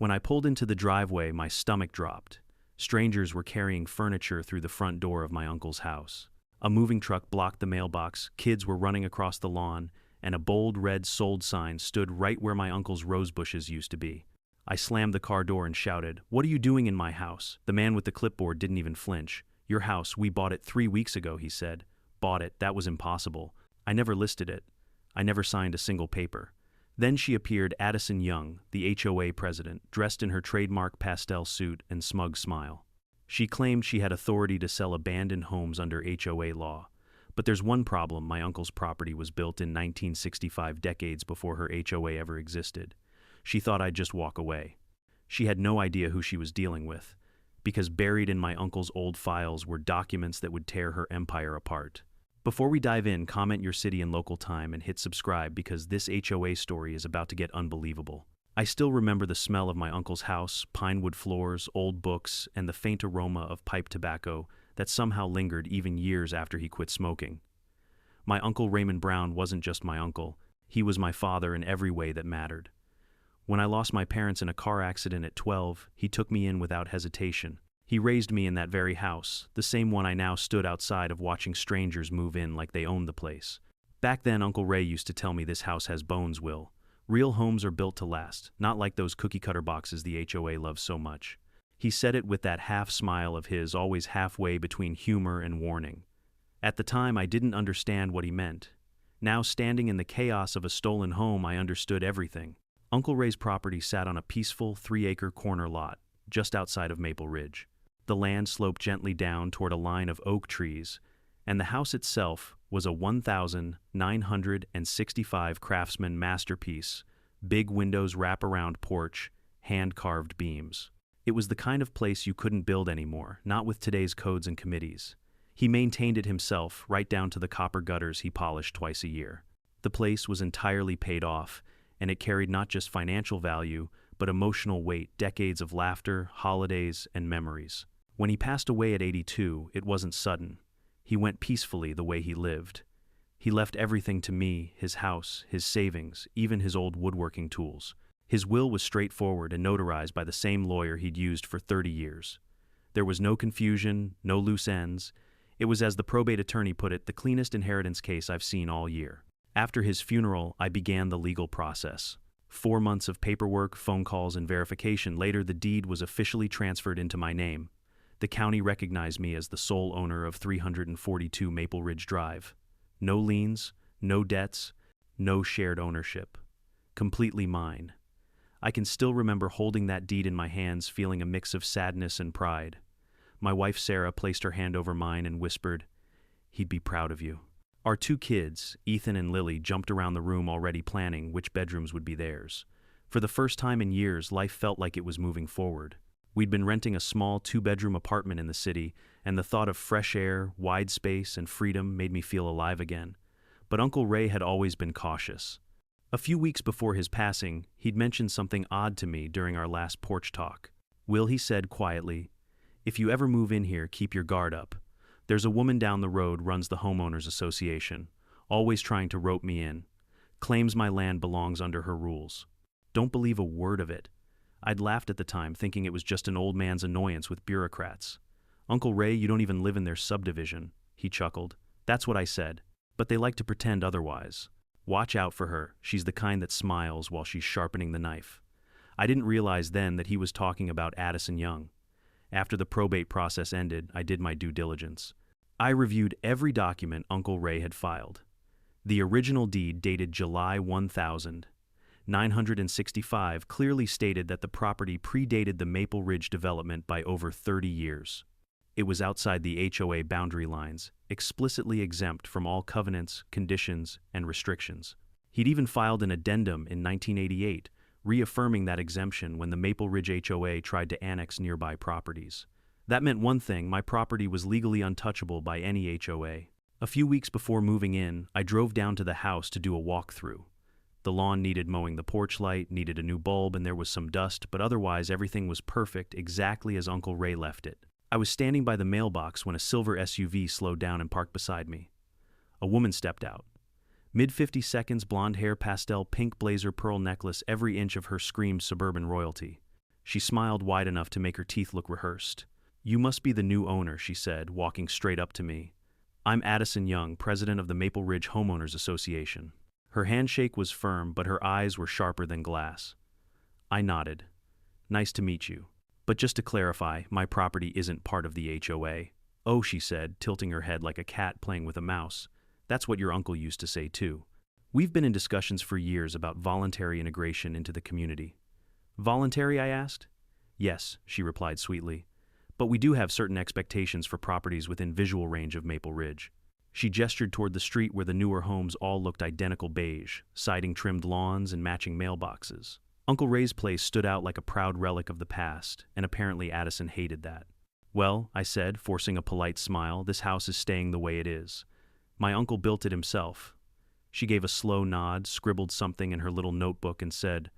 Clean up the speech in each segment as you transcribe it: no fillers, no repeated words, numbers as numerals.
When I pulled into the driveway, my stomach dropped. Strangers were carrying furniture through the front door of my uncle's house. A moving truck blocked the mailbox, kids were running across the lawn, and a bold red "sold" sign stood right where my uncle's rose bushes used to be. I slammed the car door and shouted, "What are you doing in my house?" The man with the clipboard didn't even flinch. "Your house, we bought it 3 weeks ago," he said. "Bought it? That was impossible. I never listed it. I never signed a single paper." Then she appeared, Addison Young, the HOA president, dressed in her trademark pastel suit and smug smile. She claimed she had authority to sell abandoned homes under HOA law. But there's one problem: my uncle's property was built in 1965, decades before her HOA ever existed. She thought I'd just walk away. She had no idea who she was dealing with, because buried in my uncle's old files were documents that would tear her empire apart. Before we dive in, comment your city and local time and hit subscribe, because this HOA story is about to get unbelievable. I still remember the smell of my uncle's house, pine wood floors, old books, and the faint aroma of pipe tobacco that somehow lingered even years after he quit smoking. My Uncle Raymond Brown wasn't just my uncle, he was my father in every way that mattered. When I lost my parents in a car accident at 12, he took me in without hesitation. He raised me in that very house, the same one I now stood outside of watching strangers move in like they owned the place. Back then, Uncle Ray used to tell me, "This house has bones, Will. Real homes are built to last, not like those cookie-cutter boxes the HOA loves so much." He said it with that half-smile of his, always halfway between humor and warning. At the time, I didn't understand what he meant. Now, standing in the chaos of a stolen home, I understood everything. Uncle Ray's property sat on a peaceful 3-acre corner lot, just outside of Maple Ridge. The land sloped gently down toward a line of oak trees, and the house itself was a 1,965 craftsman masterpiece, big windows, wrap-around porch, hand-carved beams. It was the kind of place you couldn't build anymore, not with today's codes and committees. He maintained it himself, right down to the copper gutters he polished twice a year. The place was entirely paid off, and it carried not just financial value, but emotional weight, decades of laughter, holidays, and memories. When he passed away at 82, it wasn't sudden. He went peacefully the way he lived. He left everything to me: his house, his savings, even his old woodworking tools. His will was straightforward and notarized by the same lawyer he'd used for 30 years. There was no confusion, no loose ends. It was, as the probate attorney put it, the cleanest inheritance case I've seen all year. After his funeral, I began the legal process. 4 months of paperwork, phone calls, and verification later, the deed was officially transferred into my name. The county recognized me as the sole owner of 342 Maple Ridge Drive. No liens, no debts, no shared ownership. Completely mine. I can still remember holding that deed in my hands, feeling a mix of sadness and pride. My wife Sarah placed her hand over mine and whispered, "He'd be proud of you." Our 2 kids, Ethan and Lily, jumped around the room already planning which bedrooms would be theirs. For the first time in years, life felt like it was moving forward. We'd been renting a small 2-bedroom apartment in the city, and the thought of fresh air, wide space, and freedom made me feel alive again. But Uncle Ray had always been cautious. A few weeks before his passing, he'd mentioned something odd to me during our last porch talk. "Will," he said quietly, "if you ever move in here, keep your guard up. There's a woman down the road runs the homeowners association, always trying to rope me in. Claims my land belongs under her rules. Don't believe a word of it." I'd laughed at the time, thinking it was just an old man's annoyance with bureaucrats. "Uncle Ray, you don't even live in their subdivision," he chuckled. "That's what I said. But they like to pretend otherwise. Watch out for her. She's the kind that smiles while she's sharpening the knife." I didn't realize then that he was talking about Addison Young. After the probate process ended, I did my due diligence. I reviewed every document Uncle Ray had filed. The original deed, dated July 1965, clearly stated that the property predated the Maple Ridge development by over 30 years. It was outside the HOA boundary lines, explicitly exempt from all covenants, conditions, and restrictions. He'd even filed an addendum in 1988, reaffirming that exemption when the Maple Ridge HOA tried to annex nearby properties. That meant one thing: my property was legally untouchable by any HOA. A few weeks before moving in, I drove down to the house to do a walkthrough. The lawn needed mowing, the porch light needed a new bulb, and there was some dust, but otherwise everything was perfect, exactly as Uncle Ray left it. I was standing by the mailbox when a silver SUV slowed down and parked beside me. A woman stepped out. Mid-50 seconds, blonde hair, pastel pink blazer, pearl necklace, every inch of her screamed suburban royalty. She smiled wide enough to make her teeth look rehearsed. "You must be the new owner," she said, walking straight up to me. "I'm Addison Young, president of the Maple Ridge Homeowners Association." Her handshake was firm, but her eyes were sharper than glass. I nodded. "Nice to meet you. But just to clarify, my property isn't part of the HOA. "Oh," she said, tilting her head like a cat playing with a mouse. "That's what your uncle used to say, too. We've been in discussions for years about voluntary integration into the community." "Voluntary?" I asked. "Yes," she replied sweetly. "But we do have certain expectations for properties within visual range of Maple Ridge." She gestured toward the street where the newer homes all looked identical beige, siding trimmed lawns and matching mailboxes. Uncle Ray's place stood out like a proud relic of the past, and apparently Addison hated that. "Well," I said, forcing a polite smile, "this house is staying the way it is. My uncle built it himself." She gave a slow nod, scribbled something in her little notebook, and said,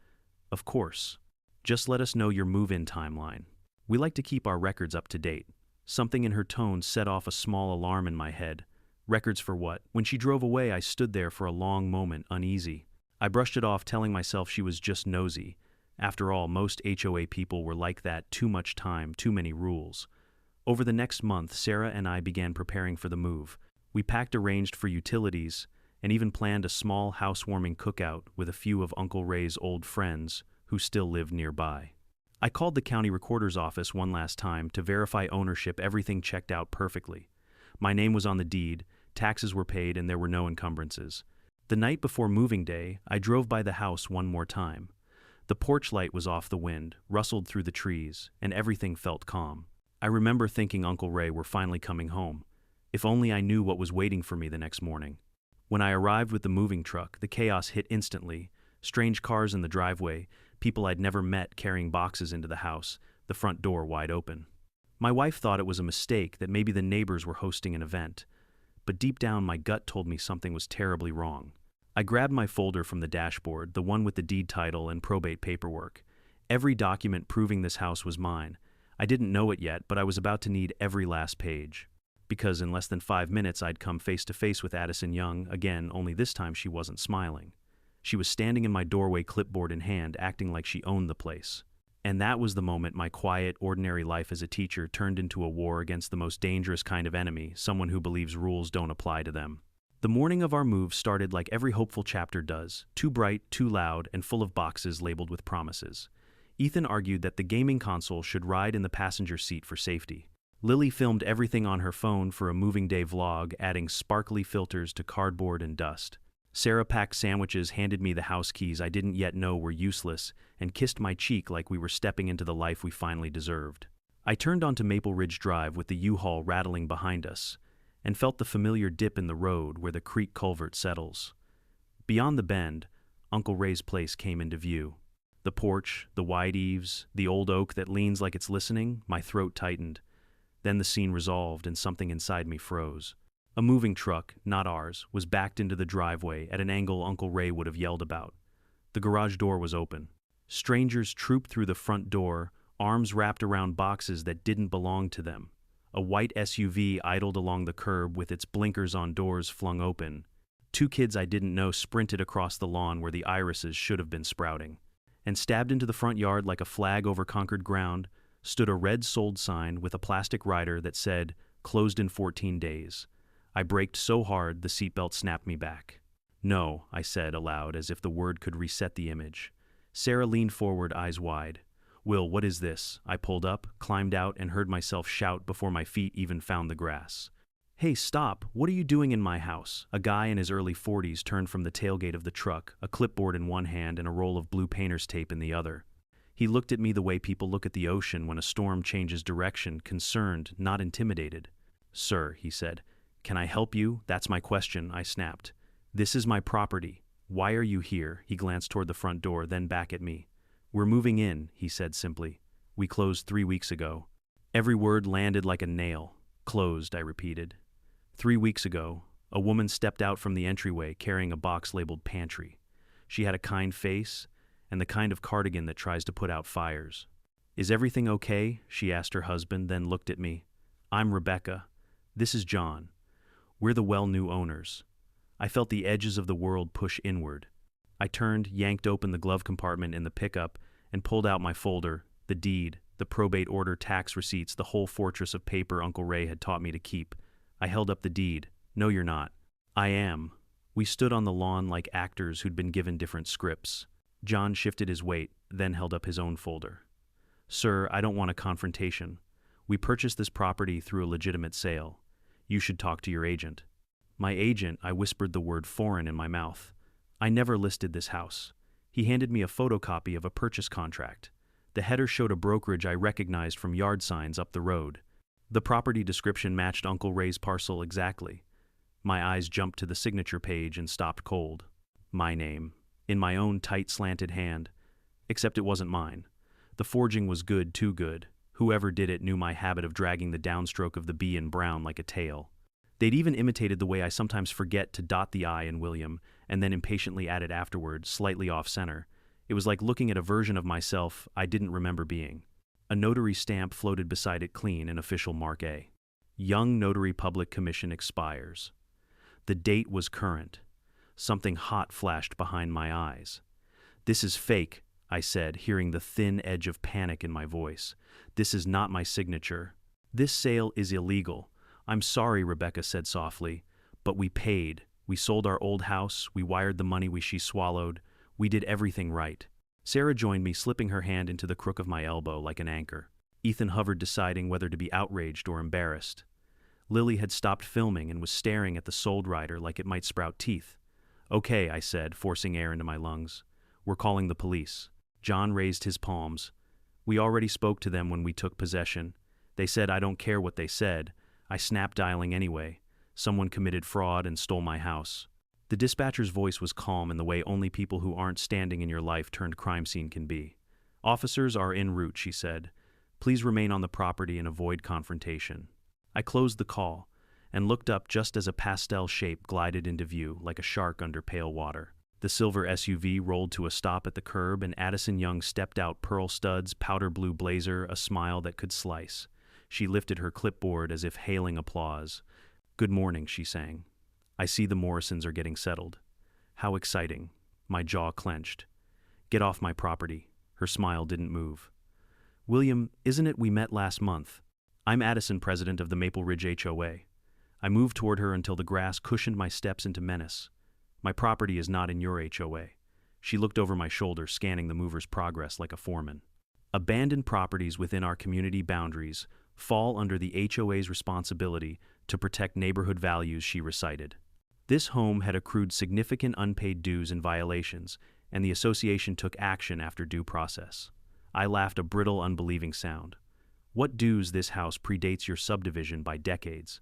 "Of course. Just let us know your move-in timeline. We like to keep our records up to date." Something in her tone set off a small alarm in my head. Records for what? When she drove away, I stood there for a long moment, uneasy. I brushed it off, telling myself she was just nosy. After all, most HOA people were like that: too much time, too many rules. Over the next month, Sarah and I began preparing for the move. We packed, arranged for utilities, and even planned a small housewarming cookout with a few of Uncle Ray's old friends who still lived nearby. I called the county recorder's office one last time to verify ownership. Everything checked out perfectly. My name was on the deed, taxes were paid, and there were no encumbrances. The night before moving day, I drove by the house one more time. The porch light was off, the wind rustled through the trees, and everything felt calm. I remember thinking Uncle Ray were finally coming home. If only I knew what was waiting for me the next morning. When I arrived with the moving truck, the chaos hit instantly. Strange cars in the driveway, people I'd never met carrying boxes into the house, the front door wide open. My wife thought it was a mistake, that maybe the neighbors were hosting an event. But deep down, my gut told me something was terribly wrong. I grabbed my folder from the dashboard, the one with the deed title and probate paperwork. Every document proving this house was mine. I didn't know it yet, but I was about to need every last page. Because in less than 5 minutes, I'd come face to face with Addison Young again, only this time she wasn't smiling. She was standing in my doorway, clipboard in hand, acting like she owned the place. And that was the moment my quiet, ordinary life as a teacher turned into a war against the most dangerous kind of enemy, someone who believes rules don't apply to them. The morning of our move started like every hopeful chapter does, too bright, too loud, and full of boxes labeled with promises. Ethan argued that the gaming console should ride in the passenger seat for safety. Lily filmed everything on her phone for a moving day vlog, adding sparkly filters to cardboard and dust. Sarah packed sandwiches, handed me the house keys I didn't yet know were useless, and kissed my cheek like we were stepping into the life we finally deserved. I turned onto Maple Ridge Drive with the U-Haul rattling behind us, and felt the familiar dip in the road where the creek culvert settles. Beyond the bend, Uncle Ray's place came into view. The porch, the wide eaves, the old oak that leans like it's listening. My throat tightened. Then the scene resolved and something inside me froze. A moving truck, not ours, was backed into the driveway at an angle Uncle Ray would have yelled about. The garage door was open. Strangers trooped through the front door, arms wrapped around boxes that didn't belong to them. A white SUV idled along the curb with its blinkers on, doors flung open. 2 kids I didn't know sprinted across the lawn where the irises should have been sprouting. And stabbed into the front yard like a flag over conquered ground stood a red sold sign with a plastic rider that said, "Closed in 14 days. I braked so hard the seatbelt snapped me back. "No," I said aloud, as if the word could reset the image. Sarah leaned forward, eyes wide. "Will, what is this?" I pulled up, climbed out, and heard myself shout before my feet even found the grass. "Hey, stop! What are you doing in my house?" A guy in his early 40s turned from the tailgate of the truck, a clipboard in one hand and a roll of blue painter's tape in the other. He looked at me the way people look at the ocean when a storm changes direction, concerned, not intimidated. "Sir," he said. "Can I help you? That's my question," I snapped. "This is my property. Why are you here?" He glanced toward the front door, then back at me. "We're moving in," he said simply. "We closed 3 weeks ago." Every word landed like a nail. "Closed," I repeated. 3 weeks ago, a woman stepped out from the entryway carrying a box labeled pantry. She had a kind face and the kind of cardigan that tries to put out fires. "Is everything okay?" she asked her husband, then looked at me. "I'm Rebecca. This is John. We're the well-new owners." I felt the edges of the world push inward. I turned, yanked open the glove compartment in the pickup, and pulled out my folder, The deed, the probate order, tax receipts, the whole fortress of paper Uncle Ray had taught me to keep. I held up the deed. No, you're not. I am. We stood on the lawn like actors who'd been given different scripts. John shifted his weight, then held up his own folder. Sir, I don't want a confrontation. We purchased this property through a legitimate sale. You should talk to your agent. My agent, I whispered the word foreign in my mouth. I never listed this house. He handed me a photocopy of a purchase contract. The header showed a brokerage I recognized from yard signs up the road. The property description matched Uncle Ray's parcel exactly. My eyes jumped to the signature page and stopped cold. My name, in my own tight slanted hand. Except it wasn't mine. The forging was good, too good. Whoever did it knew my habit of dragging the downstroke of the B in brown like a tail. They'd even imitated the way I sometimes forget to dot the I in William and then impatiently add it afterward, slightly off-center. It was like looking at a version of myself I didn't remember being. A notary stamp floated beside it, clean, an official Mark A. Young Notary Public Commission expires. The date was current. Something hot flashed behind my eyes. This is fake, I said, hearing the thin edge of panic in my voice. This is not my signature. This sale is illegal. I'm sorry, Rebecca said softly, but we paid. We sold our old house. We wired the money she swallowed. We did everything right. Sarah joined me, slipping her hand into the crook of my elbow like an anchor. Ethan hovered, deciding whether to be outraged or embarrassed. Lily had stopped filming and was staring at the sold rider like it might sprout teeth. Okay, I said, forcing air into my lungs. We're calling the police. John raised his palms. We already spoke to them when we took possession. They said I don't care what they said. I snapped dialing anyway. Someone committed fraud and stole my house. The dispatcher's voice was calm in the way only people who aren't standing in your life turned crime scene can be. Officers are en route, she said. Please remain on the property and avoid confrontation. I closed the call and looked up just as a pastel shape glided into view like a shark under pale water. The silver SUV rolled to a stop at the curb and Addison Young stepped out, pearl studs, powder blue blazer, a smile that could slice. She lifted her clipboard as if hailing applause. Good morning, she sang. I see the Morrisons are getting settled. How exciting. My jaw clenched. Get off my property. Her smile didn't move. William, isn't it we met last month? I'm Addison, president of the Maple Ridge HOA. I moved toward her until the grass cushioned my steps into menace. My property is not in your HOA. She looked over my shoulder, scanning the mover's progress like a foreman. Abandoned properties within our community boundaries fall under the HOA's responsibility to protect neighborhood values, she recited. This home had accrued significant unpaid dues and violations, and the association took action after due process. I laughed, a brittle, unbelieving sound. What dues? This house predates your subdivision by decades.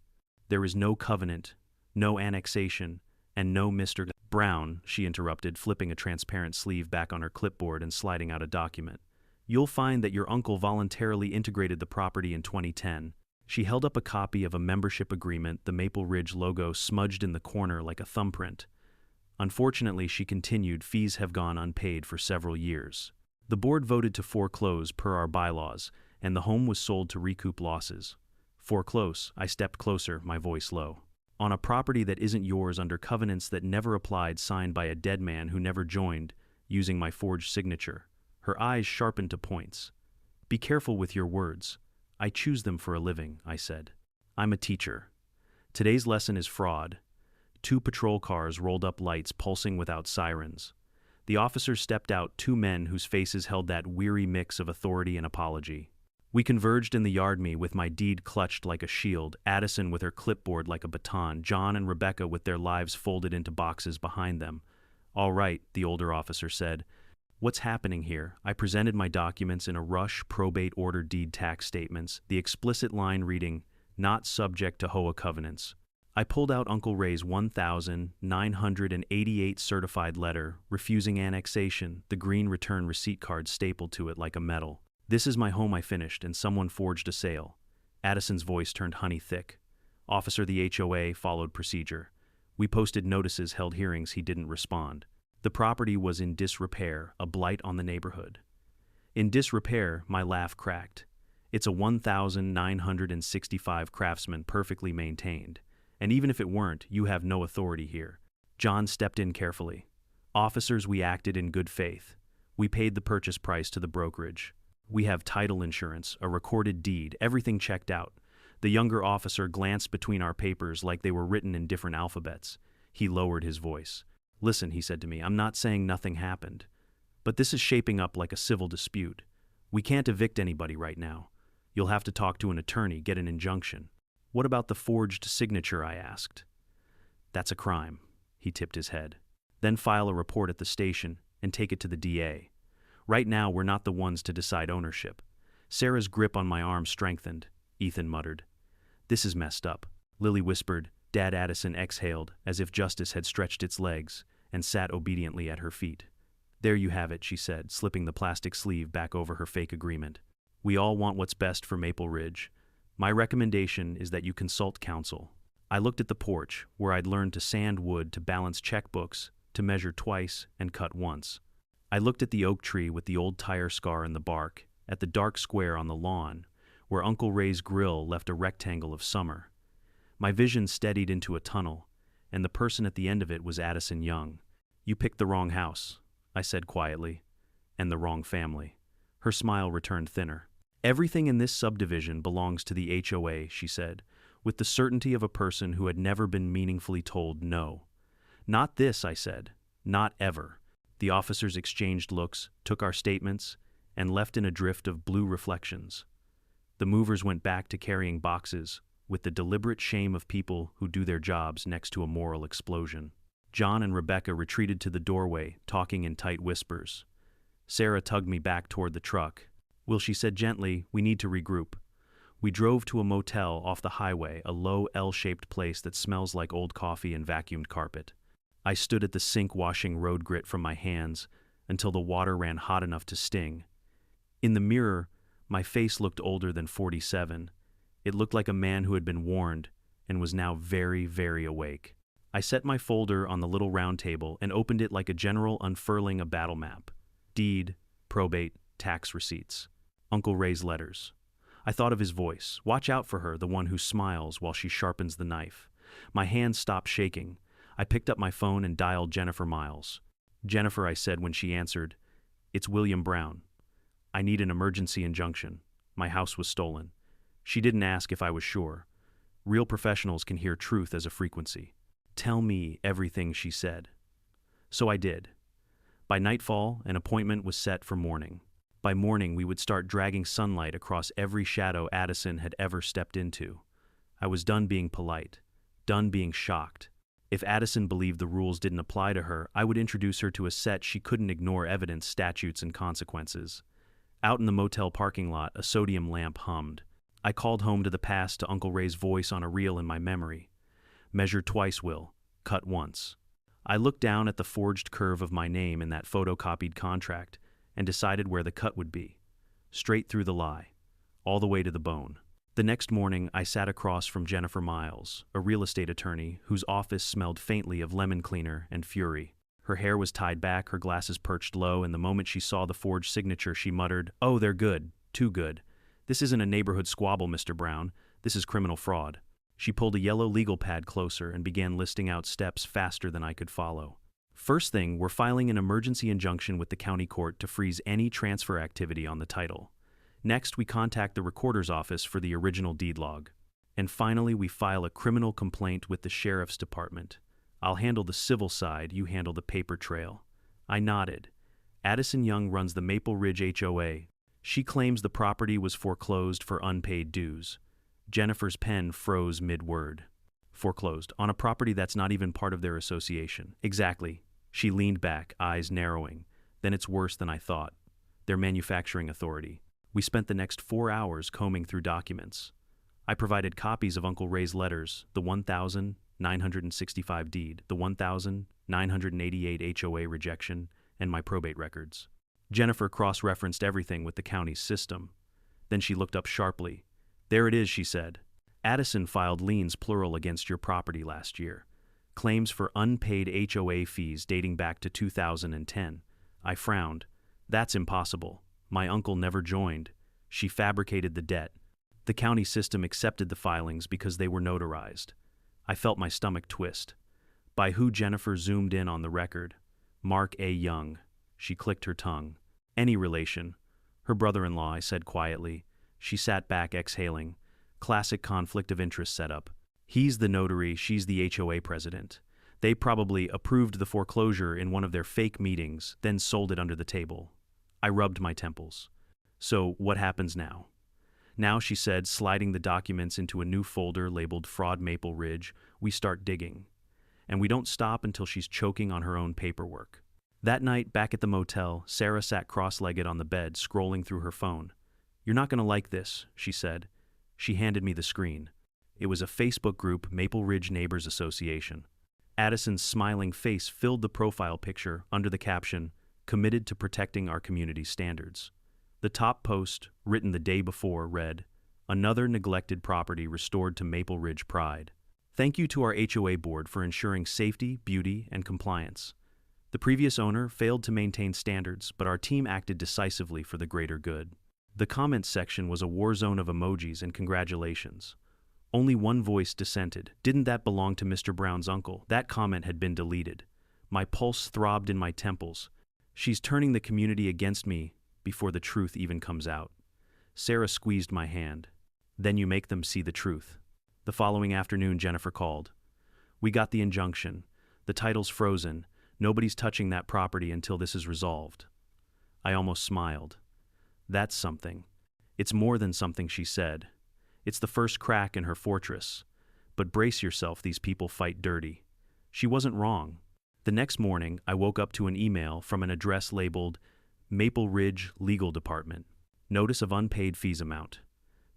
There is no covenant, no annexation, and no Mr. Brown, she interrupted, flipping a transparent sleeve back on her clipboard and sliding out a document. You'll find that your uncle voluntarily integrated the property in 2010. She held up a copy of a membership agreement, the Maple Ridge logo smudged in the corner like a thumbprint. Unfortunately, she continued, fees have gone unpaid for several years. The board voted to foreclose per our bylaws, and the home was sold to recoup losses. Foreclose, I stepped closer, my voice low. On a property that isn't yours, under covenants that never applied, signed by a dead man who never joined, using my forged signature. Her eyes sharpened to points. Be careful with your words. I choose them for a living, I said. I'm a teacher. Today's lesson is fraud. 2 patrol cars rolled up, lights pulsing without sirens. The officers stepped out, 2 men whose faces held that weary mix of authority and apology. We converged in the yard, me with my deed clutched like a shield, Addison with her clipboard like a baton, John and Rebecca with their lives folded into boxes behind them. All right, the older officer said. What's happening here? I presented my documents in a rush, probate order, deed, tax statements, the explicit line reading, not subject to HOA covenants. I pulled out Uncle Ray's 1,988 certified letter, refusing annexation, the green return receipt card stapled to it like a medal. This is my home, I finished, and someone forged a sale. Addison's voice turned honey thick. Officer, the HOA followed procedure. We posted notices, held hearings, he didn't respond. The property was in disrepair, a blight on the neighborhood. In disrepair, my laugh cracked. It's a 1,965 craftsman, perfectly maintained. And even if it weren't, you have no authority here. John stepped in carefully. Officers, we acted in good faith. We paid the purchase price to the brokerage. We have title insurance, a recorded deed, everything checked out. The younger officer glanced between our papers like they were written in different alphabets. He lowered his voice. Listen, he said to me, I'm not saying nothing happened. But this is shaping up like a civil dispute. We can't evict anybody right now. You'll have to talk to an attorney, get an injunction. What about the forged signature, I asked. That's a crime. He tipped his head. Then file a report at the station and take it to the DA. Right now, we're not the ones to decide ownership. Sarah's grip on my arm strengthened. Ethan muttered. This is messed up. Lily whispered. Dad Addison exhaled, as if justice had stretched its legs, and sat obediently at her feet. There you have it, she said, slipping the plastic sleeve back over her fake agreement. We all want what's best for Maple Ridge. My recommendation is that you consult counsel. I looked at the porch, where I'd learned to sand wood, to balance checkbooks, to measure twice and cut once. I looked at the oak tree with the old tire scar in the bark, at the dark square on the lawn, where Uncle Ray's grill left a rectangle of summer. My vision steadied into a tunnel, and the person at the end of it was Addison Young. You picked the wrong house, I said quietly, and the wrong family. Her smile returned thinner. Everything in this subdivision belongs to the HOA, she said, with the certainty of a person who had never been meaningfully told no. Not this, I said. Not ever. The officers exchanged looks, took our statements, and left in a drift of blue reflections. The movers went back to carrying boxes, with the deliberate shame of people who do their jobs next to a moral explosion. John and Rebecca retreated to the doorway, talking in tight whispers. Sarah tugged me back toward the truck. Will, she said gently, we need to regroup. We drove to a motel off the highway, a low L-shaped place that smells like old coffee and vacuumed carpet. I stood at the sink washing road grit from my hands until the water ran hot enough to sting. In the mirror, my face looked older than 47. It looked like a man who had been warned and was now very, very awake. I set my folder on the little round table and opened it like a general unfurling a battle map. Deed, probate, tax receipts. Uncle Ray's letters. I thought of his voice. Watch out for her, the one who smiles while she sharpens the knife. My hands stopped shaking. I picked up my phone and dialed Jennifer Miles. Jennifer, I said when she answered. It's William Brown. I need an emergency injunction. My house was stolen. She didn't ask if I was sure. Real professionals can hear truth as a frequency. Tell me everything, she said. So I did. By nightfall, an appointment was set for morning. By morning, we would start dragging sunlight across every shadow Addison had ever stepped into. I was done being polite, done being shocked. If Addison believed the rules didn't apply to her, I would introduce her to a set she couldn't ignore: evidence, statutes, and consequences. Out in the motel parking lot, a sodium lamp hummed. I called home to the past, to Uncle Ray's voice on a reel in my memory. Measure twice, Will. Cut once. I looked down at the forged curve of my name in that photocopied contract and decided where the cut would be. Straight through the lie. All the way to the bone. The next morning, I sat across from Jennifer Miles, a real estate attorney whose office smelled faintly of lemon cleaner and fury. Her hair was tied back, her glasses perched low, and the moment she saw the forged signature, she muttered, "Oh, they're good. Too good. This isn't a neighborhood squabble, Mr. Brown. This is criminal fraud." She pulled a yellow legal pad closer and began listing out steps faster than I could follow. First thing, we're filing an emergency injunction with the county court to freeze any transfer activity on the title. Next, we contact the recorder's office for the original deed log. And finally, we file a criminal complaint with the sheriff's department. I'll handle the civil side, you handle the paper trail. I nodded. Addison Young runs the Maple Ridge HOA. She claims the property was foreclosed for unpaid dues. Jennifer's pen froze mid-word. Foreclosed on a property that's not even part of their association. Exactly. She leaned back, eyes narrowing. Then it's worse than I thought. Their manufacturing authority. We spent the next 4 hours combing through documents. I provided copies of Uncle Ray's letters, the 1,965 deed, the 1,988 HOA rejection, and my probate records. Jennifer cross-referenced everything with the county's system. Then she looked up sharply. There it is, she said. Addison filed liens plural against your property last year. Claims for unpaid HOA fees dating back to 2010. I frowned. That's impossible. My uncle never joined. She fabricated the debt. The county system accepted the filings because they were notarized. I felt my stomach twist. By who? Jennifer zoomed in on the record. Mark A. Young. She clicked her tongue. Any relation. Her brother-in-law, I said quietly. She sat back, exhaling. Classic conflict of interest setup. He's the notary, she's the HOA president. They probably approved the foreclosure in one of their fake meetings, then sold it under the table. I rubbed my temples. So, what happens now? Now, she said, sliding the documents into a new folder labeled Fraud Maple Ridge, we start digging. And we don't stop until she's choking on her own paperwork. That night, back at the motel, Sarah sat cross-legged on the bed, scrolling through her phone. "You're not going to like this," she said. She handed me the screen. It was a Facebook group, Maple Ridge Neighbors Association. Addison's smiling face filled the profile picture under the caption, "Committed to protecting our community's standards." The top post, written the day before, read, "Another neglected property restored to Maple Ridge pride. Thank you to our HOA board for ensuring safety, beauty, and compliance. The previous owner failed to maintain standards, but our team acted decisively for the greater good." The comments section was a war zone of emojis and congratulations. Only one voice dissented. "Didn't that belong to Mr. Brown's uncle?" That comment had been deleted. My pulse throbbed in my temples. She's turning the community against me before the truth even comes out. Sarah squeezed my hand. "Then you make them see the truth." The following afternoon, Jennifer called. "We got the injunction. The title's frozen. Nobody's touching that property until this is resolved." I almost smiled. "That's something." "It's more than something," she said. "It's the first crack in her fortress. But brace yourself, these people fight dirty." She wasn't wrong. The next morning, I woke up to an email from an address labeled Maple Ridge Legal Department. Notice of unpaid fees amount.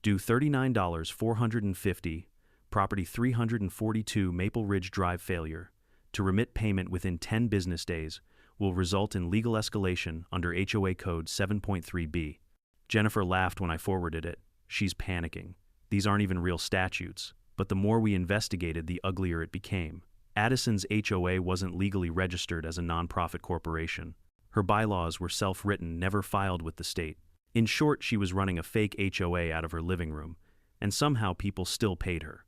Due $39,450, property 342 Maple Ridge Drive failure. To remit payment within 10 business days will result in legal escalation under HOA Code 7.3b. Jennifer laughed when I forwarded it. She's panicking. These aren't even real statutes. But the more we investigated, the uglier it became. Addison's HOA wasn't legally registered as a nonprofit corporation. Her bylaws were self-written, never filed with the state. In short, she was running a fake HOA out of her living room, and somehow people still paid her.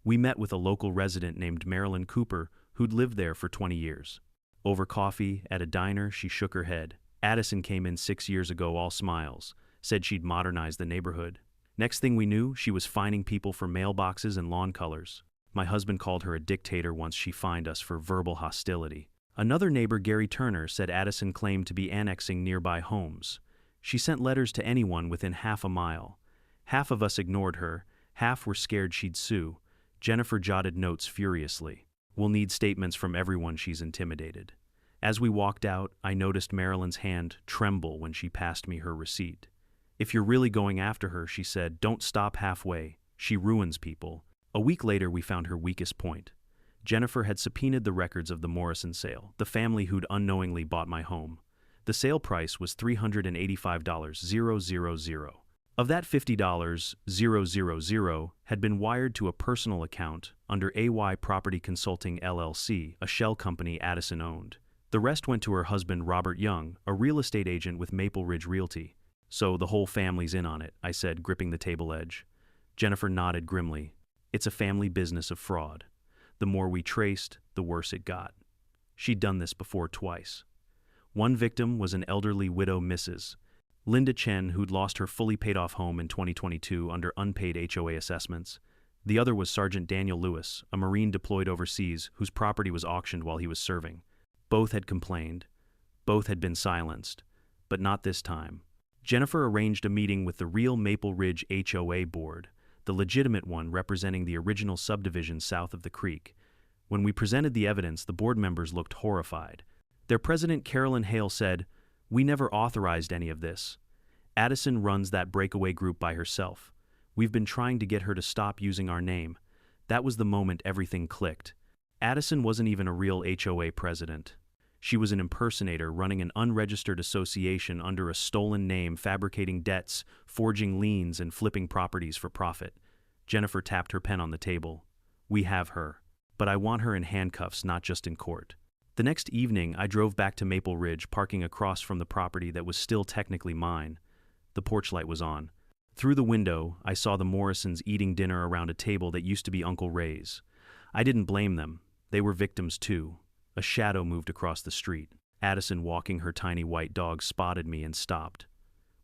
We met with a local resident named Marilyn Cooper, who'd lived there for 20 years. Over coffee, at a diner, she shook her head. Addison came in 6 years ago, all smiles, said she'd modernize the neighborhood. Next thing we knew, she was fining people for mailboxes and lawn colors. My husband called her a dictator once she fined us for verbal hostility. Another neighbor, Gary Turner, said Addison claimed to be annexing nearby homes. She sent letters to anyone within half a mile. Half of us ignored her, half were scared she'd sue. Jennifer jotted notes furiously. "We'll need statements from everyone she's intimidated." As we walked out, I noticed Marilyn's hand tremble when she passed me her receipt. "If you're really going after her," she said, "don't stop halfway. She ruins people." A week later, we found her weakest point. Jennifer had subpoenaed the records of the Morrison sale, the family who'd unknowingly bought my home. The sale price was $385,000. Of that, $50,000 had been wired to a personal account under AY Property Consulting LLC, a shell company Addison owned. The rest went to her husband, Robert Young, a real estate agent with Maple Ridge Realty. "So the whole family's in on it," I said, gripping the table edge. Jennifer nodded grimly. "It's a family business of fraud. The more we traced, the worse it got." She'd done this before twice. One victim was an elderly widow, Mrs. Linda Chen, who'd lost her fully paid-off home in 2022 under unpaid HOA assessments. The other was Sergeant Daniel Lewis, a Marine deployed overseas whose property was auctioned while he was serving. Both had complained. Both had been silenced. But not this time. Jennifer arranged a meeting with the real Maple Ridge HOA board, the legitimate one representing the original subdivision south of the creek. When we presented the evidence, the board members looked horrified. Their president, Carolyn Hale, said, "We never authorized any of this. Addison runs that breakaway group by herself. We've been trying to get her to stop using our name." That was the moment everything clicked. Addison wasn't even a real HOA president. She was an impersonator running an unregistered association under a stolen name, fabricating debts, forging liens, and flipping properties for profit. Jennifer tapped her pen on the table. "We have her. But I want her in handcuffs, not just in court." The next evening, I drove back to Maple Ridge, parking across from the property that was still technically mine. The porch light was on. Through the window, I saw the Morrisons eating dinner around a table that used to be Uncle Ray's. I didn't blame them. They were victims too. A shadow moved across the street. Addison, walking her tiny white dog, spotted me and stopped.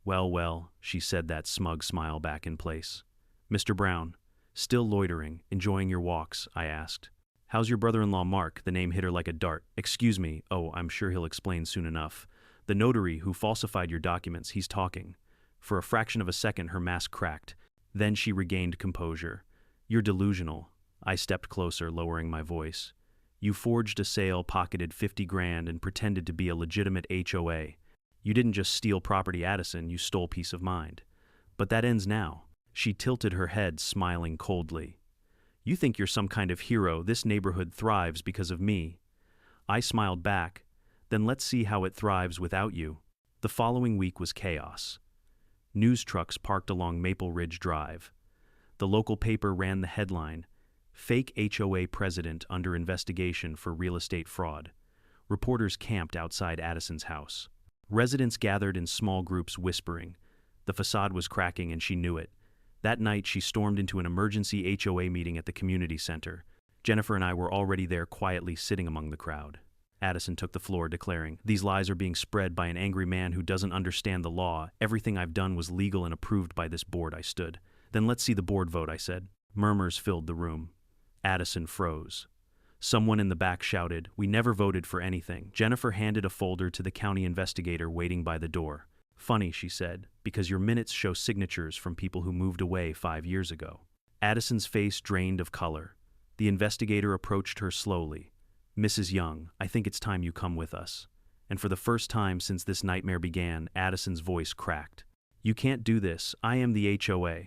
Well, well, she said, that smug smile back in place. Mr. Brown, still loitering, enjoying your walks, I asked. How's your brother-in-law Mark? The name hit her like a dart. Excuse me. Oh, I'm sure he'll explain soon enough. The notary who falsified your documents, he's talking. For a fraction of a second, her mask cracked. Then she regained composure. You're delusional. I stepped closer, lowering my voice. You forged a sale, pocketed 50 grand, and pretended to be a legitimate HOA. You didn't just steal property, Addison, you stole peace of mind. But that ends now. She tilted her head, smiling coldly. You think you're some kind of hero. This neighborhood thrives because of me. I smiled back. Then let's see how it thrives without you. The following week was chaos. News trucks parked along Maple Ridge Drive. The local paper ran the headline, Fake HOA President Under Investigation for Real Estate Fraud. Reporters camped outside Addison's house. Residents gathered in small groups whispering. The facade was cracking and she knew it. That night she stormed into an emergency HOA meeting at the community center. Jennifer and I were already there, quietly sitting among the crowd. Addison took the floor, declaring, These lies are being spread by an angry man who doesn't understand the law. Everything I've done was legal and approved by this board. I stood. Then let's see the board vote, I said. Murmurs filled the room. Addison froze. Someone in the back shouted, We never voted for anything. Jennifer handed a folder to the county investigator waiting by the door. Funny, she said, because your minutes show signatures from people who moved away 5 years ago. Addison's face drained of color. The investigator approached her slowly. Mrs. Young, I think it's time you come with us. And for the first time since this nightmare began, Addison's voice cracked. You can't do this. I am the HOA.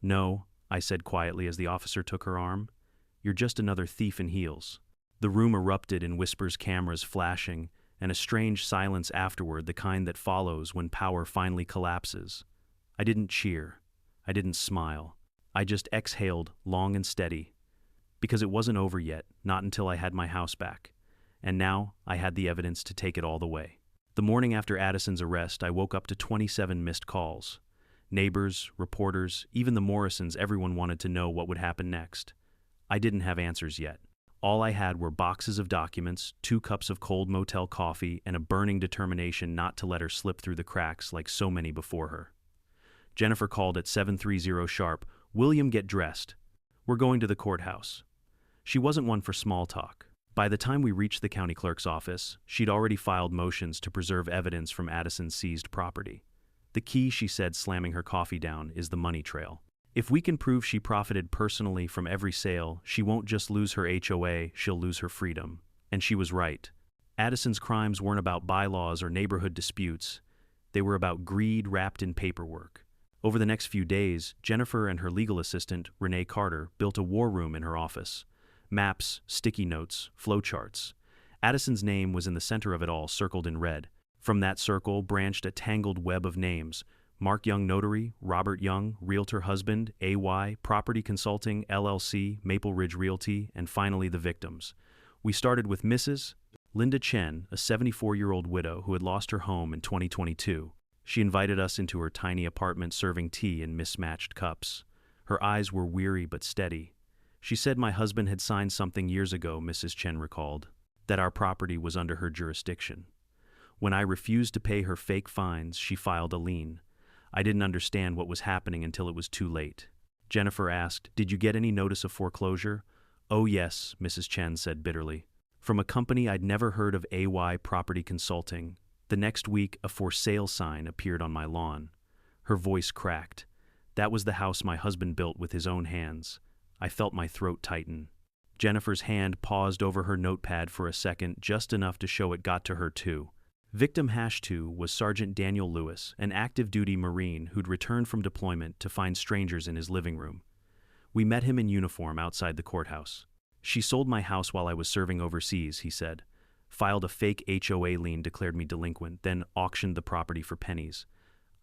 No, I said quietly as the officer took her arm. You're just another thief in heels. The room erupted in whispers, cameras flashing, and a strange silence afterward, the kind that follows when power finally collapses. I didn't cheer. I didn't smile. I just exhaled, long and steady. Because it wasn't over yet, not until I had my house back. And now I had the evidence to take it all the way. The morning after Addison's arrest, I woke up to 27 missed calls. Neighbors, reporters, even the Morrisons, everyone wanted to know what would happen next. I didn't have answers yet. All I had were boxes of documents, 2 cups of cold motel coffee, and a burning determination not to let her slip through the cracks like so many before her. Jennifer called at 7:30 sharp. William, get dressed. We're going to the courthouse. She wasn't one for small talk. By the time we reached the county clerk's office, she'd already filed motions to preserve evidence from Addison's seized property. The key, she said, slamming her coffee down, is the money trail. If we can prove she profited personally from every sale, she won't just lose her HOA, she'll lose her freedom. And she was right. Addison's crimes weren't about bylaws or neighborhood disputes. They were about greed wrapped in paperwork. Over the next few days, Jennifer and her legal assistant, Renee Carter, built a war room in her office. Maps, sticky notes, flowcharts. Addison's name was in the center of it all, circled in red. From that circle branched a tangled web of names. Mark Young, notary; Robert Young, realtor husband; AY, property consulting, LLC, Maple Ridge Realty; and finally the victims. We started with Mrs. Linda Chen, a 74-year-old widow who had lost her home in 2022. She invited us into her tiny apartment, serving tea in mismatched cups. Her eyes were weary but steady. She said my husband had signed something years ago, Mrs. Chen recalled, that our property was under her jurisdiction. When I refused to pay her fake fines, she filed a lien. I didn't understand what was happening until it was too late. Jennifer asked, Did you get any notice of foreclosure? Oh yes, Mrs. Chen said bitterly. From a company I'd never heard of, AY Property Consulting. The next week, a for sale sign appeared on my lawn. Her voice cracked. That was the house my husband built with his own hands. I felt my throat tighten. Jennifer's hand paused over her notepad for a second, just enough to show it got to her too. Victim #2 was Sergeant Daniel Lewis, an active-duty Marine who'd returned from deployment to find strangers in his living room. We met him in uniform outside the courthouse. She sold my house while I was serving overseas, he said. Filed a fake HOA lien, declared me delinquent, then auctioned the property for pennies.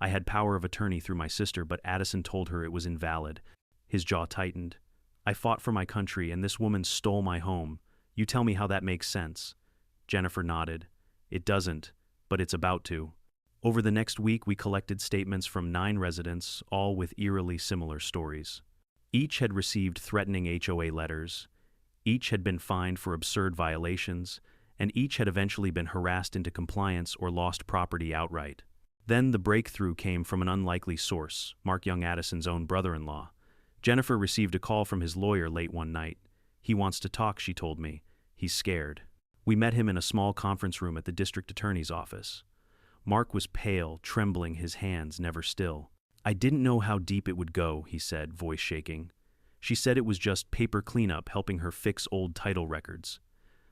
I had power of attorney through my sister, but Addison told her it was invalid. His jaw tightened. I fought for my country, and this woman stole my home. You tell me how that makes sense. Jennifer nodded. It doesn't, but it's about to. Over the next week, we collected statements from 9 residents, all with eerily similar stories. Each had received threatening HOA letters. Each had been fined for absurd violations, and each had eventually been harassed into compliance or lost property outright. Then the breakthrough came from an unlikely source, Mark Young Addison's own brother-in-law. Jennifer received a call from his lawyer late one night. "He wants to talk," she told me. "He's scared." We met him in a small conference room at the district attorney's office. Mark was pale, trembling, his hands never still. "I didn't know how deep it would go," he said, voice shaking. She said it was just paper cleanup, helping her fix old title records.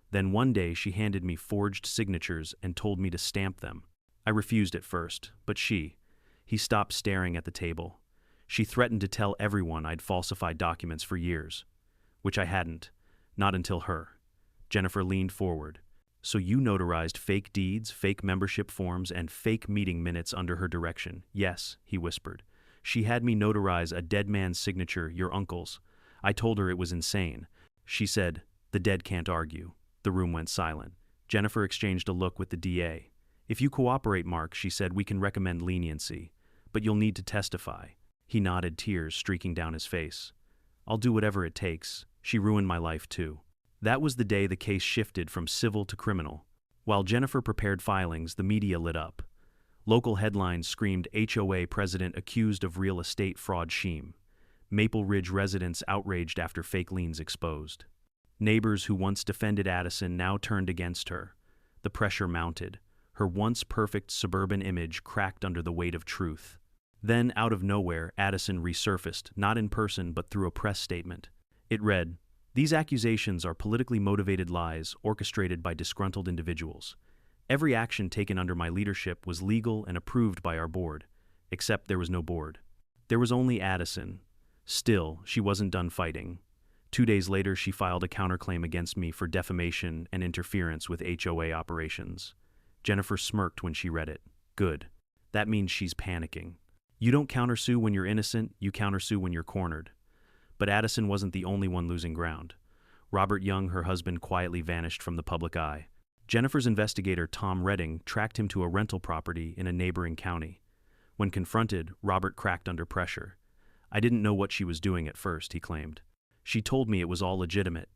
Then one day she handed me forged signatures and told me to stamp them. I refused at first, but he stopped staring at the table. She threatened to tell everyone I'd falsified documents for years, which I hadn't, not until her. Jennifer leaned forward. "So you notarized fake deeds, fake membership forms, and fake meeting minutes under her direction?" "Yes," he whispered. "She had me notarize a dead man's signature, your uncle's. I told her it was insane." She said, "The dead can't argue." The room went silent. Jennifer exchanged a look with the DA. "If you cooperate, Mark," she said, "we can recommend leniency. But you'll need to testify." He nodded, tears streaking down his face. "I'll do whatever it takes. She ruined my life, too." That was the day the case shifted from civil to criminal. While Jennifer prepared filings, the media lit up. Local headlines screamed HOA president accused of real estate fraud scheme. Maple Ridge residents outraged after fake liens exposed. Neighbors who once defended Addison now turned against her. The pressure mounted. Her once perfect suburban image cracked under the weight of truth. Then, out of nowhere, Addison resurfaced, not in person but through a press statement. It read, "These accusations are politically motivated lies orchestrated by disgruntled individuals. Every action taken under my leadership was legal and approved by our board, except there was no board. There was only Addison. Still, she wasn't done fighting. 2 days later, she filed a counterclaim against me for defamation and interference with HOA operations." Jennifer smirked when she read it. "Good. That means she's panicking. You don't countersue when you're innocent, you countersue when you're cornered." But Addison wasn't the only one losing ground. Robert Young, her husband, quietly vanished from the public eye. Jennifer's investigator, Tom Redding, tracked him to a rental property in a neighboring county. When confronted, Robert cracked under pressure. "I didn't know what she was doing at first," he claimed. "She told me it was all legitimate.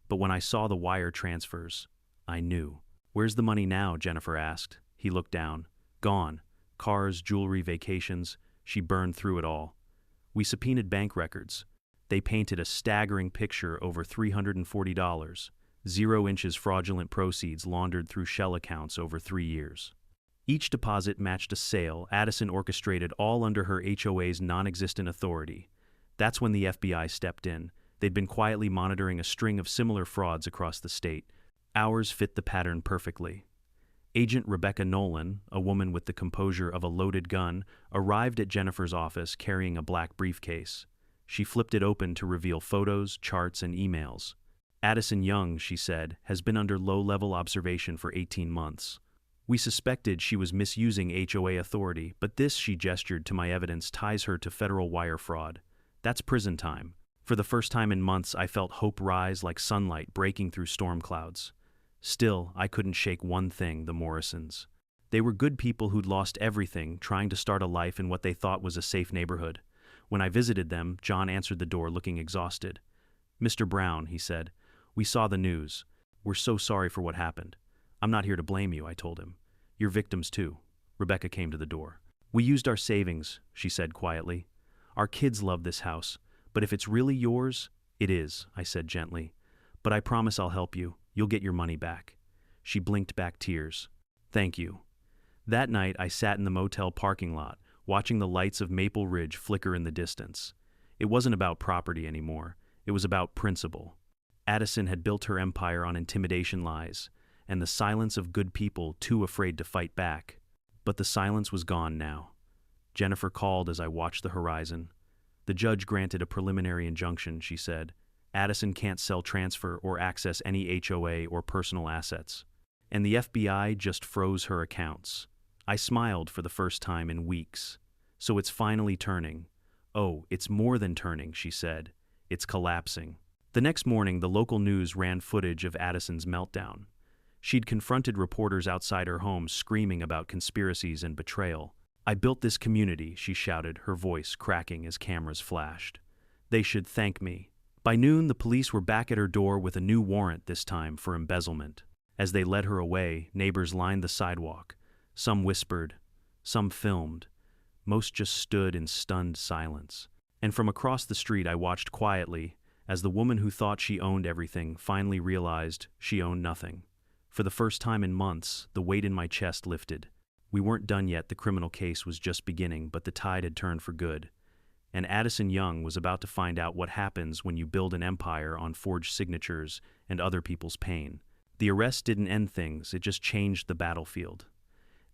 But when I saw the wire transfers, I knew." "Where's the money now?" Jennifer asked. He looked down. "Gone. Cars, jewelry, vacations. She burned through it all. We subpoenaed bank records. They painted a staggering picture over $340, 0 inches fraudulent proceeds laundered through shell accounts over 3 years. Each deposit matched a sale Addison orchestrated, all under her HOA's non-existent authority. That's when the FBI stepped in. They'd been quietly monitoring a string of similar frauds across the state. Ours fit the pattern perfectly. Agent Rebecca Nolan, a woman with the composure of a loaded gun, arrived at Jennifer's office carrying a black briefcase. She flipped it open to reveal photos, charts, and emails. "Addison Young," she said, "has been under low-level observation for 18 months. We suspected she was misusing HOA authority, but this," she gestured to my evidence, "ties her to federal wire fraud. That's prison time." For the first time in months, I felt hope rise like sunlight breaking through storm clouds. Still, I couldn't shake one thing: the Morrisons. They were good people who'd lost everything, trying to start a life in what they thought was a safe neighborhood. When I visited them, John answered the door looking exhausted. "Mr. Brown," he said, "we saw the news. We're so sorry for what happened." "I'm not here to blame you," I told him. "You're victims too." Rebecca came to the door. "We used our savings," she said quietly. "Our kids love this house, but if it's really yours—" "It is," I said gently. "But I promise I'll help you. You'll get your money back." She blinked back tears. "Thank you." That night, I sat in the motel parking lot, watching the lights of Maple Ridge flicker in the distance. It wasn't about property anymore. It was about principle. Addison had built her empire on intimidation lies, and the silence of good people too afraid to fight back. But the silence was gone now. Jennifer called as I watched the horizon. "The judge granted a preliminary injunction," she said. "Addison can't sell, transfer, or access any HOA or personal assets. And the FBI just froze her accounts." I smiled for the first time in weeks. "So it's finally turning." "Oh, it's more than turning," she said. "It's collapsing." The next morning, the local news ran footage of Addison's meltdown. She'd confronted reporters outside her home, screaming about conspiracies and betrayal. "I built this community," she shouted, her voice cracking as cameras flashed. "They should thank me." By noon, the police were back at her door with a new warrant, this time for embezzlement. As they led her away, neighbors lined the sidewalk. Some whispered, Some filmed. Most just stood in stunned silence. And from across the street I watched quietly as the woman who thought she owned everything finally realized she owned nothing. For the first time in months, the weight in my chest lifted. We weren't done yet, the criminal case was just beginning, but the tide had turned for good. And Addison Young was about to find out what happens when you build an empire on forged signatures and other people's pain. The arrest didn't end things, it just changed the battlefield.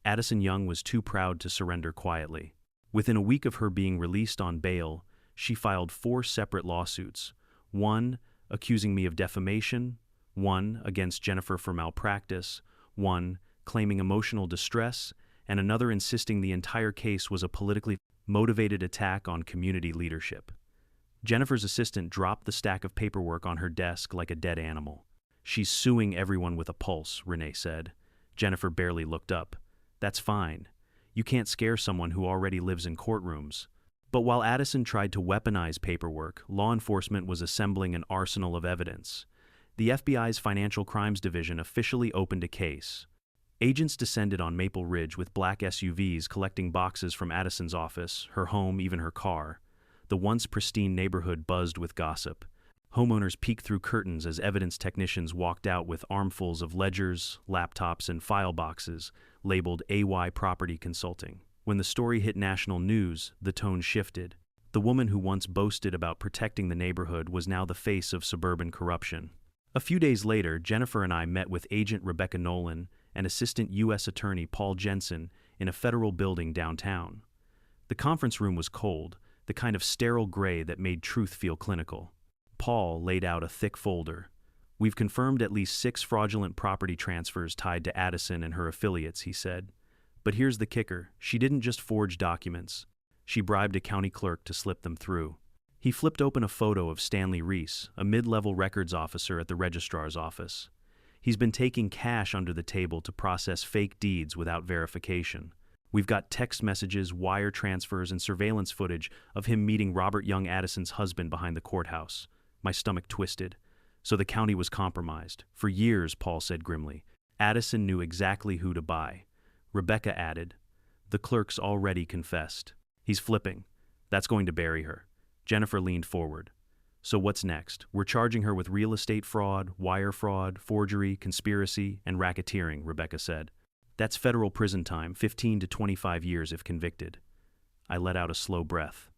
Addison Young was too proud to surrender quietly. Within a week of her being released on bail, she filed 4 separate lawsuits. One accusing me of defamation, one against Jennifer for malpractice, one claiming emotional distress, and another insisting the entire case was a politically motivated attack on community leadership. Jennifer's assistant dropped the stack of paperwork on her desk like a dead animal. "She's suing everyone with a pulse," Renee said. Jennifer barely looked up. "That's fine. You can't scare someone who already lives in courtrooms." But while Addison tried to weaponize paperwork, law enforcement was assembling an arsenal of evidence. The FBI's Financial Crimes Division officially opened a case. Agents descended on Maple Ridge with black SUVs collecting boxes from Addison's office, her home, even her car. The once pristine neighborhood buzzed with gossip. Homeowners peeked through curtains as evidence technicians walked out with armfuls of ledgers, laptops, and file boxes labeled AY Property Consulting. When the story hit national news, the tone shifted. The woman who once boasted about protecting the neighborhood was now the face of suburban corruption. A few days later, Jennifer and I met with Agent Rebecca Nolan and Assistant U.S. Attorney Paul Jensen in a federal building downtown. The conference room was cold, the kind of sterile gray that made truth feel clinical. Paul laid out a thick folder. "We've confirmed at least 6 fraudulent property transfers tied to Addison and her affiliates," he said. "But here's the kicker. She didn't just forge documents. She bribed a county clerk to slip them through." He flipped open a photo of Stanley Reese, a mid-level records officer at the registrar's office. "He's been taking cash under the table to process fake deeds without verification. We've got text messages, wire transfers, and surveillance footage of him meeting Robert Young Addison's husband behind the courthouse." My stomach twisted. So the county was compromised. For years, Paul said grimly. Addison knew exactly who to buy. Rebecca added, "The clerk's already confessed. He's flipping. That's going to bury her." Jennifer leaned forward. "So what's next? We're charging her with real estate fraud, wire fraud, forgery, conspiracy, and racketeering," Rebecca said. "That's federal prison time, 15 to 25 years if convicted." I let out a slow breath.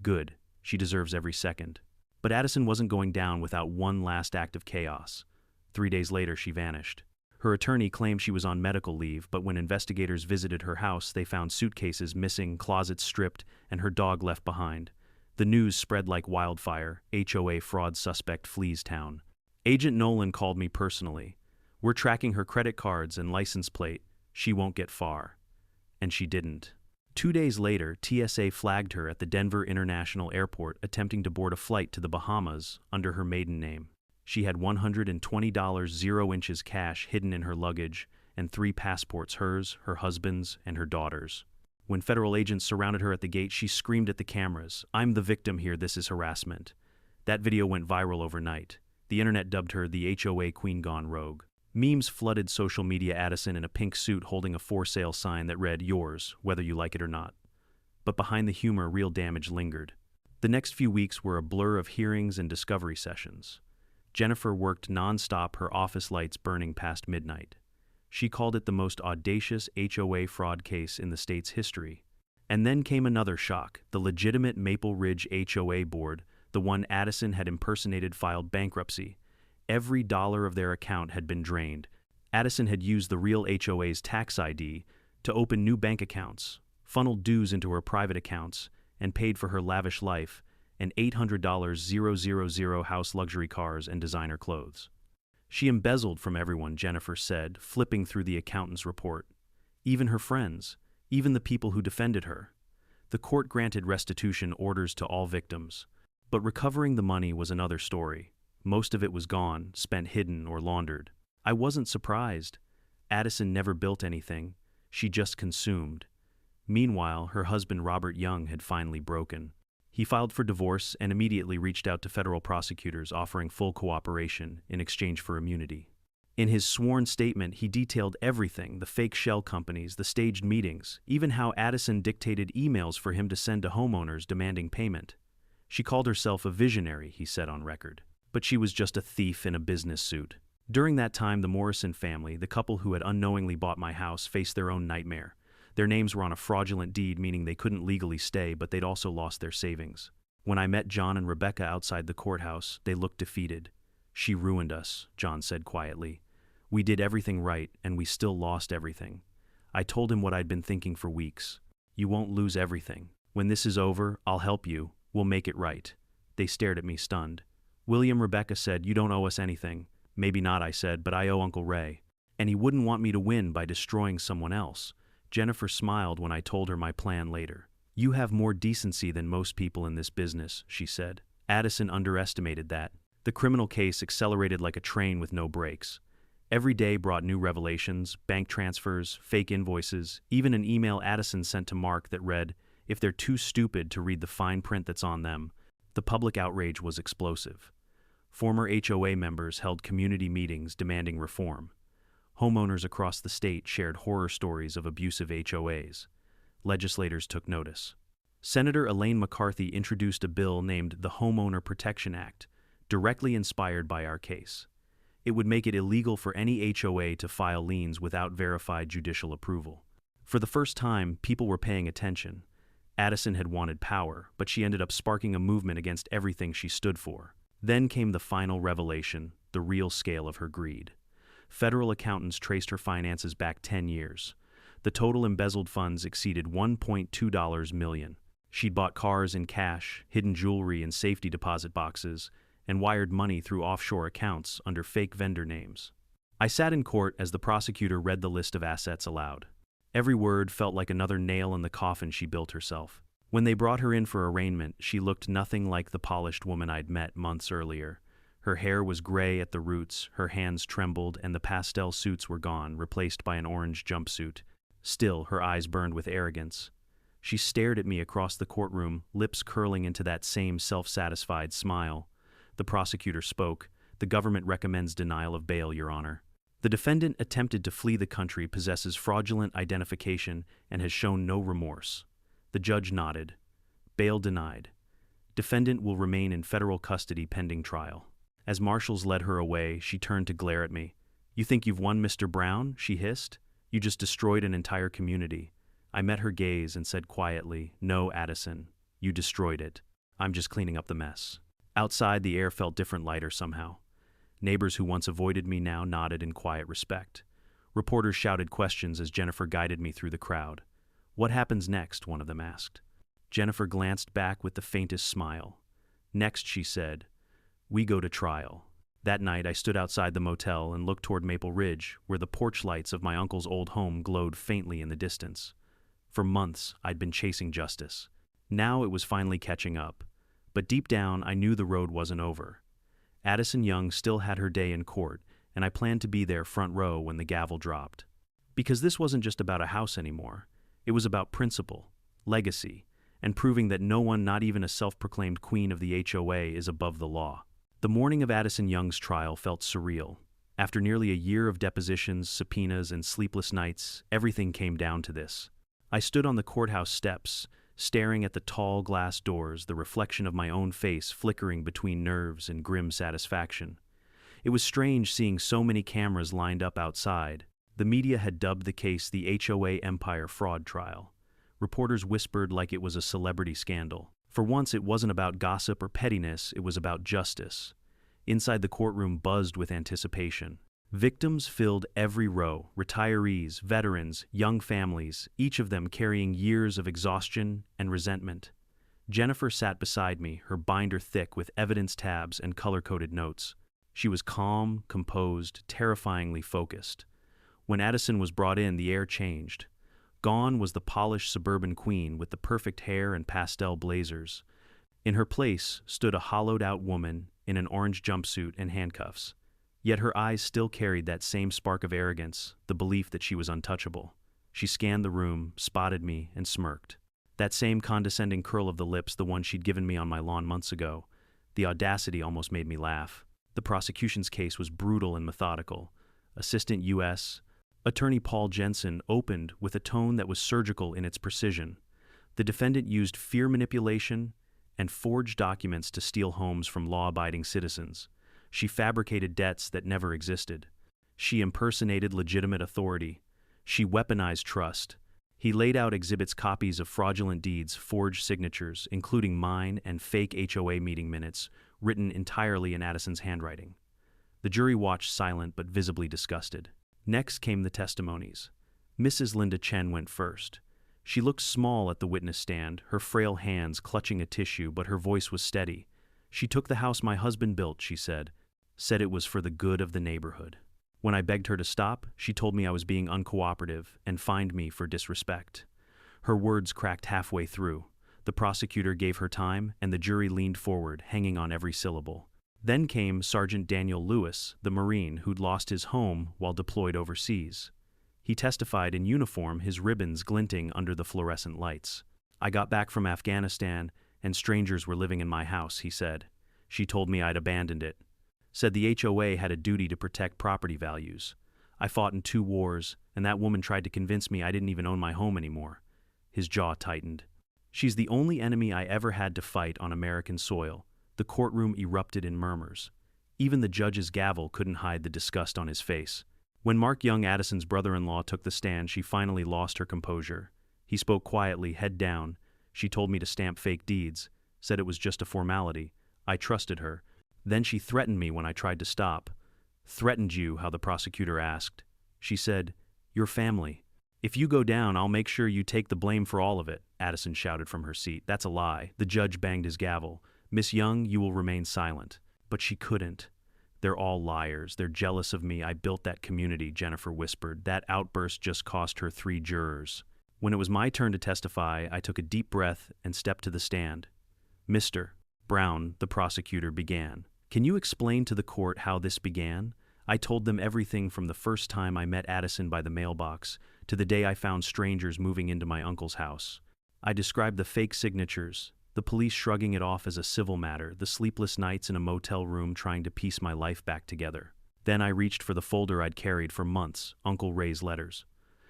Good. She deserves every second. But Addison wasn't going down without one last act of chaos. 3 days later, she vanished. Her attorney claimed she was on medical leave, but when investigators visited her house, they found suitcases missing, closets stripped, and her dog left behind. The news spread like wildfire. HOA fraud suspect flees town. Agent Nolan called me personally. "We're tracking her credit cards and license plate. She won't get far." And she didn't. 2 days later, TSA flagged her at the Denver International Airport attempting to board a flight to the Bahamas under her maiden name. She had $120 0 inches cash hidden in her luggage and 3 passports, hers, her husband's, and her daughter's. When federal agents surrounded her at the gate, she screamed at the cameras, "I'm the victim here, this is harassment." That video went viral overnight. The internet dubbed her the HOA Queen Gone Rogue. Memes flooded social media, Addison in a pink suit holding a for sale sign that read, "Yours, whether you like it or not." But behind the humor, real damage lingered. The next few weeks were a blur of hearings and discovery sessions. Jennifer worked non-stop, her office lights burning past midnight. She called it the most audacious HOA fraud case in the state's history. And then came another shock. The legitimate Maple Ridge HOA board, the one Addison had impersonated, filed bankruptcy. Every dollar of their account had been drained. Addison had used the real HOA's tax ID to open new bank accounts, funneled dues into her private accounts, and paid for her lavish life and $800 000 house, luxury cars, and designer clothes. She embezzled from everyone, Jennifer said, flipping through the accountant's report. Even her friends, even the people who defended her. The court granted restitution orders to all victims. But recovering the money was another story. Most of it was gone, spent hidden or laundered. I wasn't surprised. Addison never built anything. She just consumed. Meanwhile, her husband Robert Young had finally broken. He filed for divorce and immediately reached out to federal prosecutors offering full cooperation in exchange for immunity. In his sworn statement, he detailed everything: the fake shell companies, the staged meetings, even how Addison dictated emails for him to send to homeowners demanding payment. She called herself a visionary, he said on record. But she was just a thief in a business suit. During that time, the Morrison family, the couple who had unknowingly bought my house, faced their own nightmare. Their names were on a fraudulent deed, meaning they couldn't legally stay, but they'd also lost their savings. When I met John and Rebecca outside the courthouse, they looked defeated. "She ruined us," John said quietly. "We did everything right, and we still lost everything." I told him what I'd been thinking for weeks. "You won't lose everything. When this is over, I'll help you. We'll make it right." They stared at me stunned. "William," Rebecca said, "you don't owe us anything." "Maybe not," I said, "but I owe Uncle Ray. And he wouldn't want me to win by destroying someone else." Jennifer smiled when I told her my plan later. "You have more decency than most people in this business," she said. Addison underestimated that. The criminal case accelerated like a train with no brakes. Every day brought new revelations: bank transfers, fake invoices, even an email Addison sent to Mark that read, "If they're too stupid to read the fine print that's on them." The public outrage was explosive. Former HOA members held community meetings demanding reform. Homeowners across the state shared horror stories of abusive HOAs. Legislators took notice. Senator Elaine McCarthy introduced a bill named the Homeowner Protection Act, directly inspired by our case. It would make it illegal for any HOA to file liens without verified judicial approval. For the first time, people were paying attention. Addison had wanted power, but she ended up sparking a movement against everything she stood for. Then came the final revelation: the real scale of her greed. Federal accountants traced her finances back 10 years. The total embezzled funds exceeded $1.2 million. She'd bought cars in cash, hidden jewelry in safety deposit boxes, and wired money through offshore accounts under fake vendor names. I sat in court as the prosecutor read the list of assets aloud. Every word felt like another nail in the coffin she built herself. When they brought her in for arraignment, she looked nothing like the polished woman I'd met months earlier. Her hair was gray at the roots, her hands trembled, and the pastel suits were gone, replaced by an orange jumpsuit. Still, her eyes burned with arrogance. She stared at me across the courtroom, lips curling into that same self-satisfied smile. The prosecutor spoke. "The government recommends denial of bail, Your Honor. The defendant attempted to flee the country, possesses fraudulent identification, and has shown no remorse." The judge nodded. "Bail denied. Defendant will remain in federal custody pending trial." As marshals led her away, she turned to glare at me. "You think you've won, Mr. Brown?" she hissed. "You just destroyed an entire community." I met her gaze and said quietly, "No, Addison, you destroyed it. I'm just cleaning up the mess." Outside, the air felt different, lighter somehow. Neighbors who once avoided me now nodded in quiet respect. Reporters shouted questions as Jennifer guided me through the crowd. "What happens next?" one of them asked. Jennifer glanced back with the faintest smile. "Next," she said, "we go to trial." That night, I stood outside the motel and looked toward Maple Ridge, where the porch lights of my uncle's old home glowed faintly in the distance. For months, I'd been chasing justice. Now it was finally catching up. But deep down, I knew the road wasn't over. Addison Young still had her day in court, and I planned to be there front row when the gavel dropped. Because this wasn't just about a house anymore. It was about principle, legacy, and proving that no one, not even a self-proclaimed queen of the HOA, is above the law. The morning of Addison Young's trial felt surreal. After nearly a year of depositions, subpoenas, and sleepless nights, everything came down to this. I stood on the courthouse steps, staring at the tall glass doors, the reflection of my own face flickering between nerves and grim satisfaction. It was strange seeing so many cameras lined up outside. The media had dubbed the case the HOA Empire fraud trial. Reporters whispered like it was a celebrity scandal. For once, it wasn't about gossip or pettiness, it was about justice. Inside the courtroom buzzed with anticipation. Victims filled every row: retirees, veterans, young families, each of them carrying years of exhaustion and resentment. Jennifer sat beside me, her binder thick with evidence tabs and color-coded notes. She was calm, composed, terrifyingly focused. When Addison was brought in, the air changed. Gone was the polished suburban queen with the perfect hair and pastel blazers. In her place stood a hollowed-out woman in an orange jumpsuit and handcuffs. Yet her eyes still carried that same spark of arrogance, the belief that she was untouchable. She scanned the room, spotted me, and smirked. That same condescending curl of the lips, the one she'd given me on my lawn months ago. The audacity almost made me laugh. The prosecution's case was brutal and methodical. Assistant U.S. Attorney Paul Jensen opened with a tone that was surgical in its precision. The defendant used fear manipulation and forged documents to steal homes from law-abiding citizens. She fabricated debts that never existed. She impersonated legitimate authority. She weaponized trust. He laid out exhibits, copies of fraudulent deeds, forged signatures, including mine and fake HOA meeting minutes, written entirely in Addison's handwriting. The jury watched silent but visibly disgusted. Next came the testimonies. Mrs. Linda Chen went first. She looked small at the witness stand, her frail hands clutching a tissue, but her voice was steady. She took the house my husband built, she said it was for the good of the neighborhood. When I begged her to stop, she told me I was being uncooperative and fined me for disrespect. Her words cracked halfway through. The prosecutor gave her time, and the jury leaned forward, hanging on every syllable. Then came Sergeant Daniel Lewis, the Marine who'd lost his home while deployed overseas. He testified in uniform, his ribbons glinting under the fluorescent lights. I got back from Afghanistan, and strangers were living in my house, he said. She told me I'd abandoned it. Said the HOA had a duty to protect property values. I fought in 2 wars, and that woman tried to convince me I didn't even own my home anymore. His jaw tightened. She's the only enemy I ever had to fight on American soil. The courtroom erupted in murmurs. Even the judge's gavel couldn't hide the disgust on his face. When Mark Young, Addison's brother-in-law, took the stand, she finally lost her composure. He spoke quietly, head down. She told me to stamp fake deeds, said it was just a formality. I trusted her. Then she threatened me when I tried to stop. Threatened you, how the prosecutor asked. She said, your family. If you go down, I'll make sure you take the blame for all of it, Addison shouted from her seat. That's a lie. The judge banged his gavel. Miss Young, you will remain silent. But she couldn't. They're all liars. They're jealous of me. I built that community, Jennifer whispered. That outburst just cost her 3 jurors. When it was my turn to testify, I took a deep breath and stepped to the stand. Mr. Brown, the prosecutor began. Can you explain to the court how this began? I told them everything from the first time I met Addison by the mailbox to the day I found strangers moving into my uncle's house. I described the fake signatures, the police shrugging it off as a civil matter, the sleepless nights in a motel room trying to piece my life back together. Then I reached for the folder I'd carried for months, Uncle Ray's letters.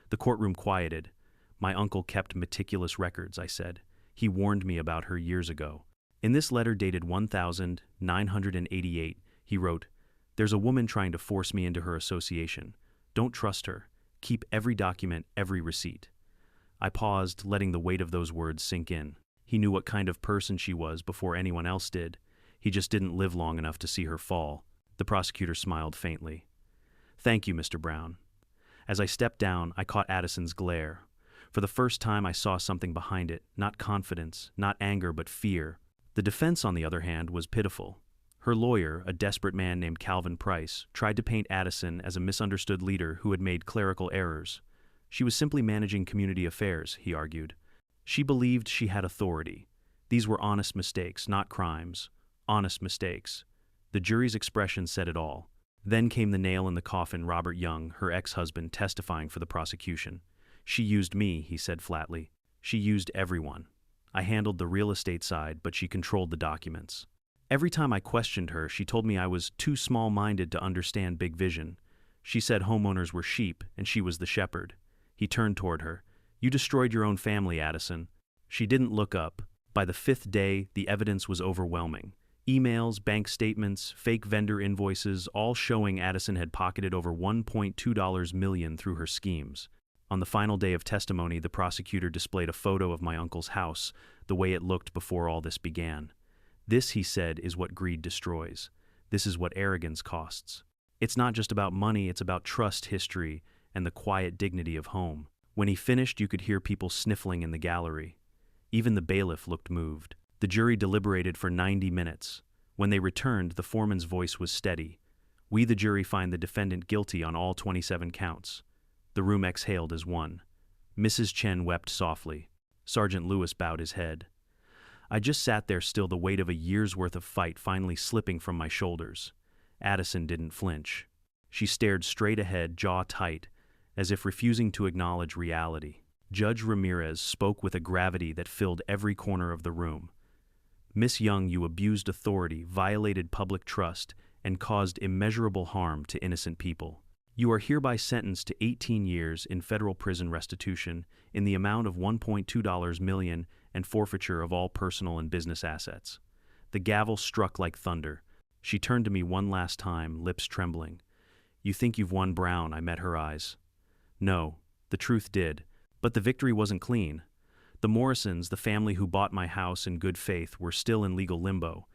The courtroom quieted. My uncle kept meticulous records, I said. He warned me about her years ago. In this letter dated 1988, he wrote, "There's a woman trying to force me into her association. Don't trust her. Keep every document, every receipt." I paused, letting the weight of those words sink in. He knew what kind of person she was before anyone else did. He just didn't live long enough to see her fall. The prosecutor smiled faintly. "Thank you, Mr. Brown." As I stepped down, I caught Addison's glare. For the first time, I saw something behind it, not confidence, not anger, but fear. The defense, on the other hand, was pitiful. Her lawyer, a desperate man named Calvin Price, tried to paint Addison as a misunderstood leader who had made clerical errors. She was simply managing community affairs, he argued. She believed she had authority. These were honest mistakes, not crimes. Honest mistakes. The jury's expression said it all. Then came the nail in the coffin, Robert Young, her ex-husband, testifying for the prosecution. "She used me," he said flatly. "She used everyone. I handled the real estate side, but she controlled the documents. Every time I questioned her, she told me I was too small-minded to understand big vision. She said homeowners were sheep, and she was the shepherd." He turned toward her. "You destroyed your own family, Addison." She didn't look up. By the 5th day, the evidence was overwhelming. Emails, bank statements, fake vendor invoices, all showing Addison had pocketed over $1.2 million through her schemes. On the final day of testimony, the prosecutor displayed a photo of my uncle's house, the way it looked before all this began. "This," he said, "is what greed destroys. This is what arrogance costs. It's not just about money, it's about trust, history, and the quiet dignity of home." When he finished, you could hear people sniffling in the gallery. Even the bailiff looked moved. The jury deliberated for 90 minutes. When they returned, the foreman's voice was steady. "We, the jury, find the defendant guilty on all 27 counts." The room exhaled as one. Mrs. Chen wept softly. Sergeant Lewis bowed his head. I just sat there still, the weight of a year's worth of fight finally slipping from my shoulders. Addison didn't flinch. She stared straight ahead, jaw tight, as if refusing to acknowledge reality. Judge Ramirez spoke with a gravity that filled every corner of the room. "Miss Young, you abused authority, violated public trust, and caused immeasurable harm to innocent people. You are hereby sentenced to 18 years in federal prison restitution in the amount of $1.2 million and forfeiture of all personal and business assets. The gavel struck like thunder. She turned to me one last time, lips trembling. You think you've won, Brown? I met her eyes. No, the truth did. But the victory wasn't clean. The Morrisons, the family who bought my house in good faith, were still in legal limbo.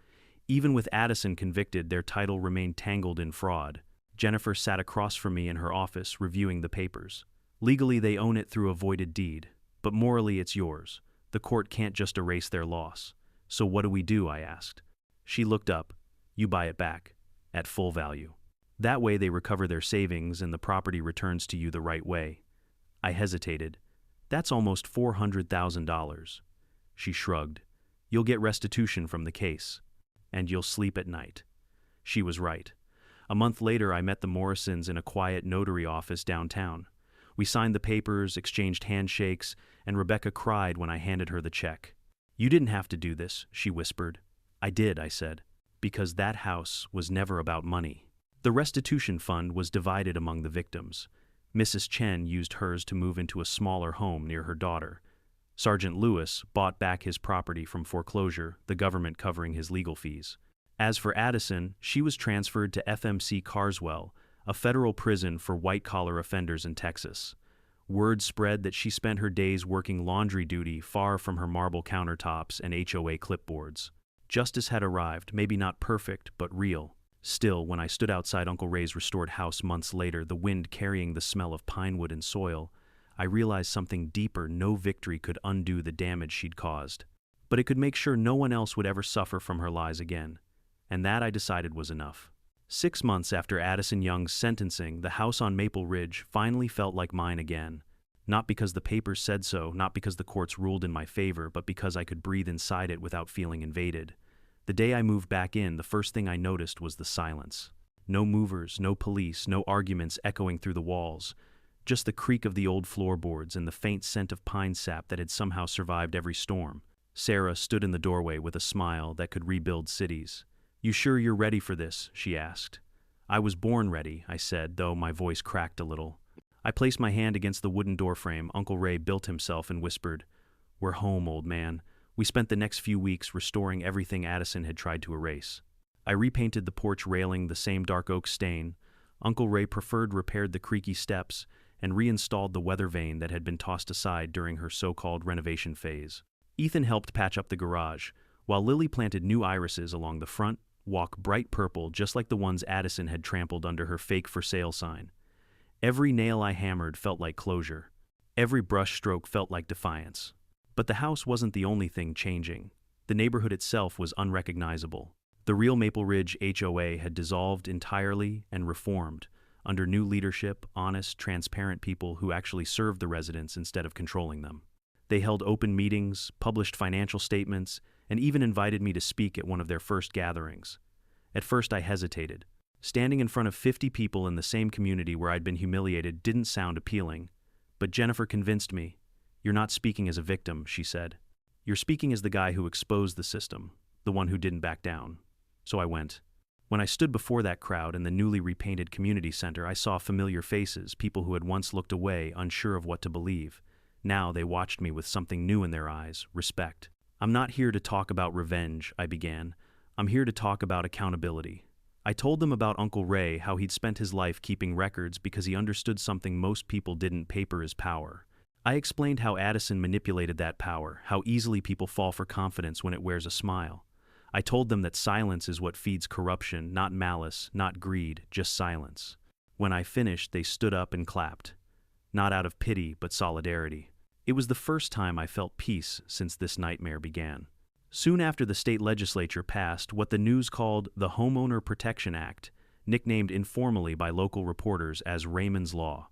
Even with Addison convicted, their title remained tangled in fraud. Jennifer sat across from me in her office, reviewing the papers. Legally, they own it through a voided deed, but morally it's yours. The court can't just erase their loss. So what do we do? I asked. She looked up. You buy it back, at full value. That way they recover their savings and the property returns to you the right way. I hesitated. That's almost $400,000. She shrugged. You'll get restitution from the case. And you'll sleep at night. She was right. A month later, I met the Morrisons in a quiet notary office downtown. We signed the papers, exchanged handshakes, and Rebecca cried when I handed her the check. You didn't have to do this, she whispered. I did, I said, because that house was never about money. The restitution fund was divided among the victims. Mrs. Chen used hers to move into a smaller home near her daughter. Sergeant Lewis bought back his property from foreclosure, the government covering his legal fees. As for Addison, she was transferred to FMC Carswell, a federal prison for white-collar offenders in Texas. Word spread that she spent her days working laundry duty far from her marble countertops and HOA clipboards. Justice had arrived, maybe not perfect, but real. Still, when I stood outside Uncle Ray's restored house months later, the wind carrying the smell of pine wood and soil, I realized something deeper. No victory could undo the damage she'd caused. But it could make sure no one else would ever suffer from her lies again. And that, I decided, was enough. 6 months after Addison Young's sentencing, the house on Maple Ridge finally felt like mine again. Not because the papers said so, not because the courts ruled in my favor, but because I could breathe inside it without feeling invaded. The day I moved back in, the first thing I noticed was the silence. No movers, no police, no arguments echoing through the walls. Just the creak of the old floorboards and the faint scent of pine sap that had somehow survived every storm. Sarah stood in the doorway with a smile that could rebuild cities. You sure you're ready for this? She asked. I was born ready, I said, though my voice cracked a little. I placed my hand against the wooden doorframe Uncle Ray built himself and whispered, We're home, old man. We spent the next few weeks restoring everything Addison had tried to erase. I repainted the porch railing the same dark oak stain. Uncle Ray repaired the creaky steps and reinstalled the weather vane that had been tossed aside during her so-called renovation phase. Ethan helped patch up the garage, while Lily planted new irises along the front walk, bright purple, just like the ones Addison had trampled under her fake for sale sign. Every nail I hammered felt like closure. Every brush stroke felt like defiance. But the house wasn't the only thing changing. The neighborhood itself was unrecognizable. The real Maple Ridge HOA had dissolved entirely and reformed, under new leadership, honest, transparent people who actually served the residents instead of controlling them. They held open meetings, published financial statements, and even invited me to speak at one of their first gatherings. At first I hesitated. Standing in front of 50 people in the same community where I'd been humiliated didn't sound appealing. But Jennifer convinced me. You're not speaking as a victim, she said. You're speaking as the guy who exposed the system, the one who didn't back down. So I went. When I stood before that crowd in the newly repainted community center, I saw familiar faces, people who had once looked away, unsure of what to believe. Now they watched me with something new in their eyes, respect. I'm not here to talk about revenge, I began. I'm here to talk about accountability. I told them about Uncle Ray, how he'd spent his life keeping records because he understood something most people didn't: paper is power. I explained how Addison manipulated that power, how easily people fall for confidence when it wears a smile. I told them that silence is what feeds corruption, not malice, not greed, just silence. When I finished, they stood up and clapped. Not out of pity, but solidarity. It was the first time I felt peace since this nightmare began. Soon after, the state legislature passed what the news called the Homeowner Protection Act, nicknamed informally by local reporters as Raymond's Law.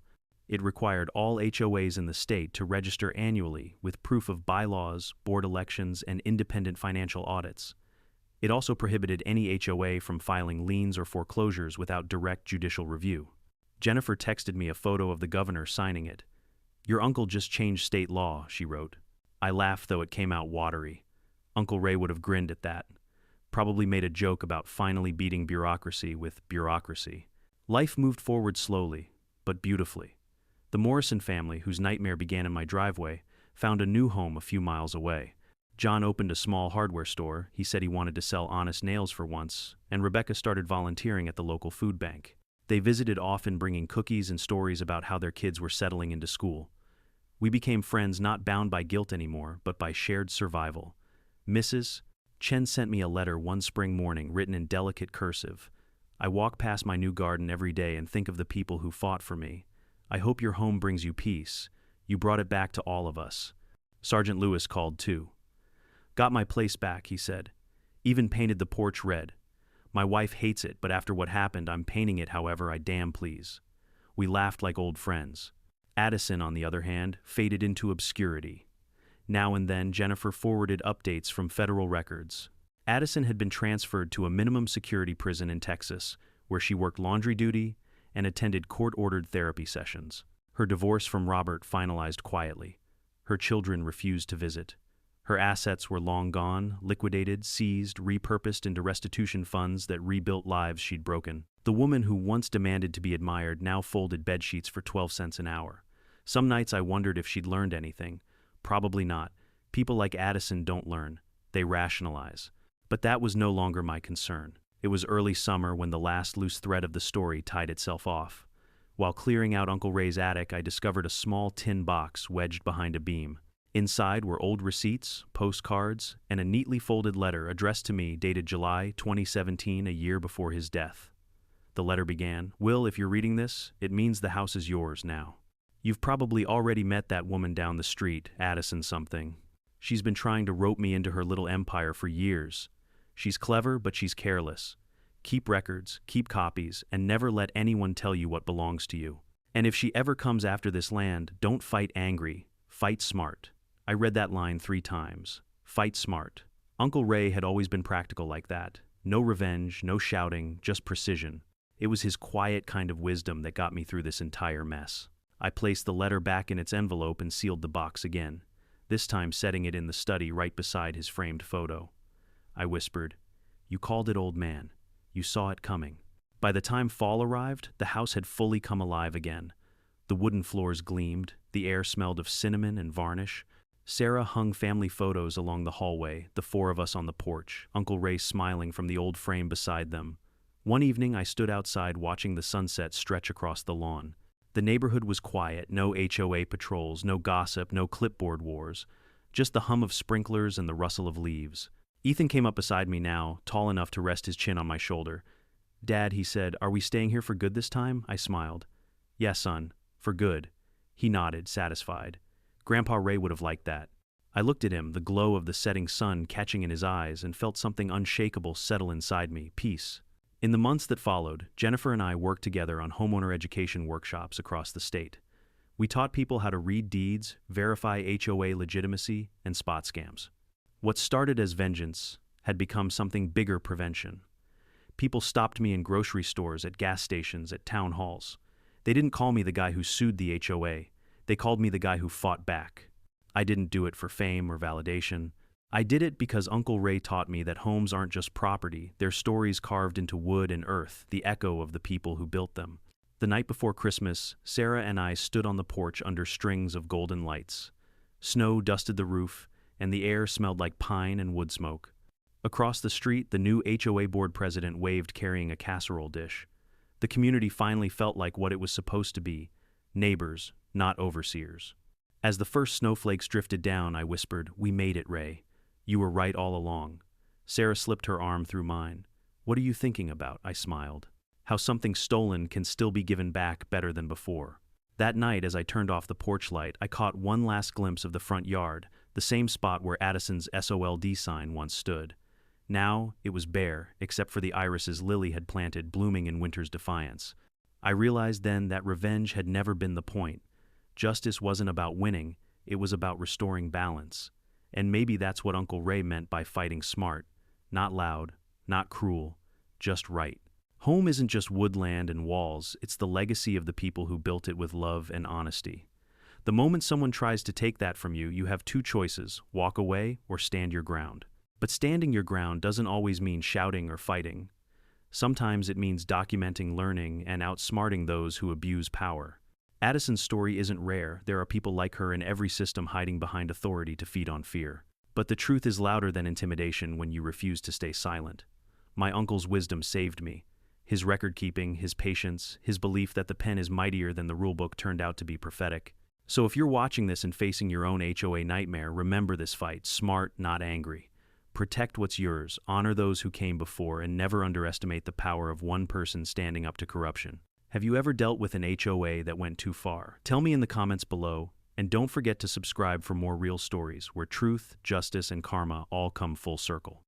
It required all HOAs in the state to register annually with proof of bylaws, board elections, and independent financial audits. It also prohibited any HOA from filing liens or foreclosures without direct judicial review. Jennifer texted me a photo of the governor signing it. Your uncle just changed state law, she wrote. I laughed, though it came out watery. Uncle Ray would have grinned at that. Probably made a joke about finally beating bureaucracy with bureaucracy. Life moved forward slowly. but beautifully. The Morrison family, whose nightmare began in my driveway, found a new home a few miles away. John opened a small hardware store. He said he wanted to sell honest nails for once, and Rebecca started volunteering at the local food bank. They visited often, bringing cookies and stories about how their kids were settling into school. We became friends, not bound by guilt anymore, but by shared survival. Mrs. Chen sent me a letter one spring morning, written in delicate cursive. I walk past my new garden every day and think of the people who fought for me. I hope your home brings you peace. You brought it back to all of us. Sergeant Lewis called too. Got my place back, he said. Even painted the porch red. My wife hates it, but after what happened, I'm painting it however I damn please. We laughed like old friends. Addison, on the other hand, faded into obscurity. Now and then, Jennifer forwarded updates from federal records. Addison had been transferred to a minimum security prison in Texas, where she worked laundry duty and attended court-ordered therapy sessions. Her divorce from Robert finalized quietly. Her children refused to visit. Her assets were long gone, liquidated, seized, repurposed into restitution funds that rebuilt lives she'd broken. The woman who once demanded to be admired now folded bedsheets for 12 cents an hour. Some nights I wondered if she'd learned anything. Probably not. People like Addison don't learn. They rationalize. But that was no longer my concern. It was early summer when the last loose thread of the story tied itself off. While clearing out Uncle Ray's attic, I discovered a small tin box wedged behind a beam. Inside were old receipts, postcards, and a neatly folded letter addressed to me dated July 2017, a year before his death. The letter began, "Will, if you're reading this, it means the house is yours now. You've probably already met that woman down the street, Addison something. She's been trying to rope me into her little empire for years. She's clever, but she's careless. Keep records, keep copies, and never let anyone tell you what belongs to you. And if she ever comes after this land, don't fight angry, fight smart." I read that line 3 times. Fight smart. Uncle Ray had always been practical like that. No revenge, no shouting, just precision. It was his quiet kind of wisdom that got me through this entire mess. I placed the letter back in its envelope and sealed the box again, this time setting it in the study right beside his framed photo. I whispered, "You called it, old man. You saw it coming." By the time fall arrived, the house had fully come alive again. The wooden floors gleamed, the air smelled of cinnamon and varnish. Sarah hung family photos along the hallway, the 4 of us on the porch, Uncle Ray smiling from the old frame beside them. One evening I stood outside watching the sunset stretch across the lawn. The neighborhood was quiet, no HOA patrols, no gossip, no clipboard wars, just the hum of sprinklers and the rustle of leaves. Ethan came up beside me now, tall enough to rest his chin on my shoulder. "Dad," he said, "are we staying here for good this time?" I smiled. "Yes, son, for good." He nodded, satisfied. Grandpa Ray would have liked that. I looked at him, the glow of the setting sun catching in his eyes, and felt something unshakable settle inside me, peace. In the months that followed, Jennifer and I worked together on homeowner education workshops across the state. We taught people how to read deeds, verify HOA legitimacy, and spot scams. What started as vengeance had become something bigger: prevention. People stopped me in grocery stores, at gas stations, at town halls. They didn't call me the guy who sued the HOA. They called me the guy who fought back. I didn't do it for fame or validation. I did it because Uncle Ray taught me that homes aren't just property, they're stories carved into wood and earth, the echo of the people who built them. The night before Christmas, Sarah and I stood on the porch under strings of golden lights. Snow dusted the roof, and the air smelled like pine and wood smoke. Across the street, the new HOA board president waved, carrying a casserole dish. The community finally felt like what it was supposed to be: neighbors, not overseers. As the first snowflakes drifted down, I whispered, "We made it, Ray. You were right all along." Sarah slipped her arm through mine. "What are you thinking about?" I smiled. "How something stolen can still be given back better than before." That night, as I turned off the porch light, I caught one last glimpse of the front yard, the same spot where Addison's SOLD sign once stood. Now, it was bare, except for the irises Lily had planted, blooming in winter's defiance. I realized then that revenge had never been the point. Justice wasn't about winning, it was about restoring balance. And maybe that's what Uncle Ray meant by fighting smart. Not loud, not cruel, just right. Home isn't just woodland and walls, it's the legacy of the people who built it with love and honesty. The moment someone tries to take that from you, you have 2 choices: walk away or stand your ground. But standing your ground doesn't always mean shouting or fighting. Sometimes it means documenting learning and outsmarting those who abuse power. Addison's story isn't rare. There are people like her in every system hiding behind authority to feed on fear. But the truth is louder than intimidation when you refuse to stay silent. My uncle's wisdom saved me. His record-keeping, his patience, his belief that the pen is mightier than the rulebook turned out to be prophetic. So if you're watching this and facing your own HOA nightmare, remember this fight: smart, not angry. Protect what's yours, honor those who came before, and never underestimate the power of one person standing up to corruption. Have you ever dealt with an HOA that went too far? Tell me in the comments below, and don't forget to subscribe for more real stories where truth, justice, and karma all come full circle.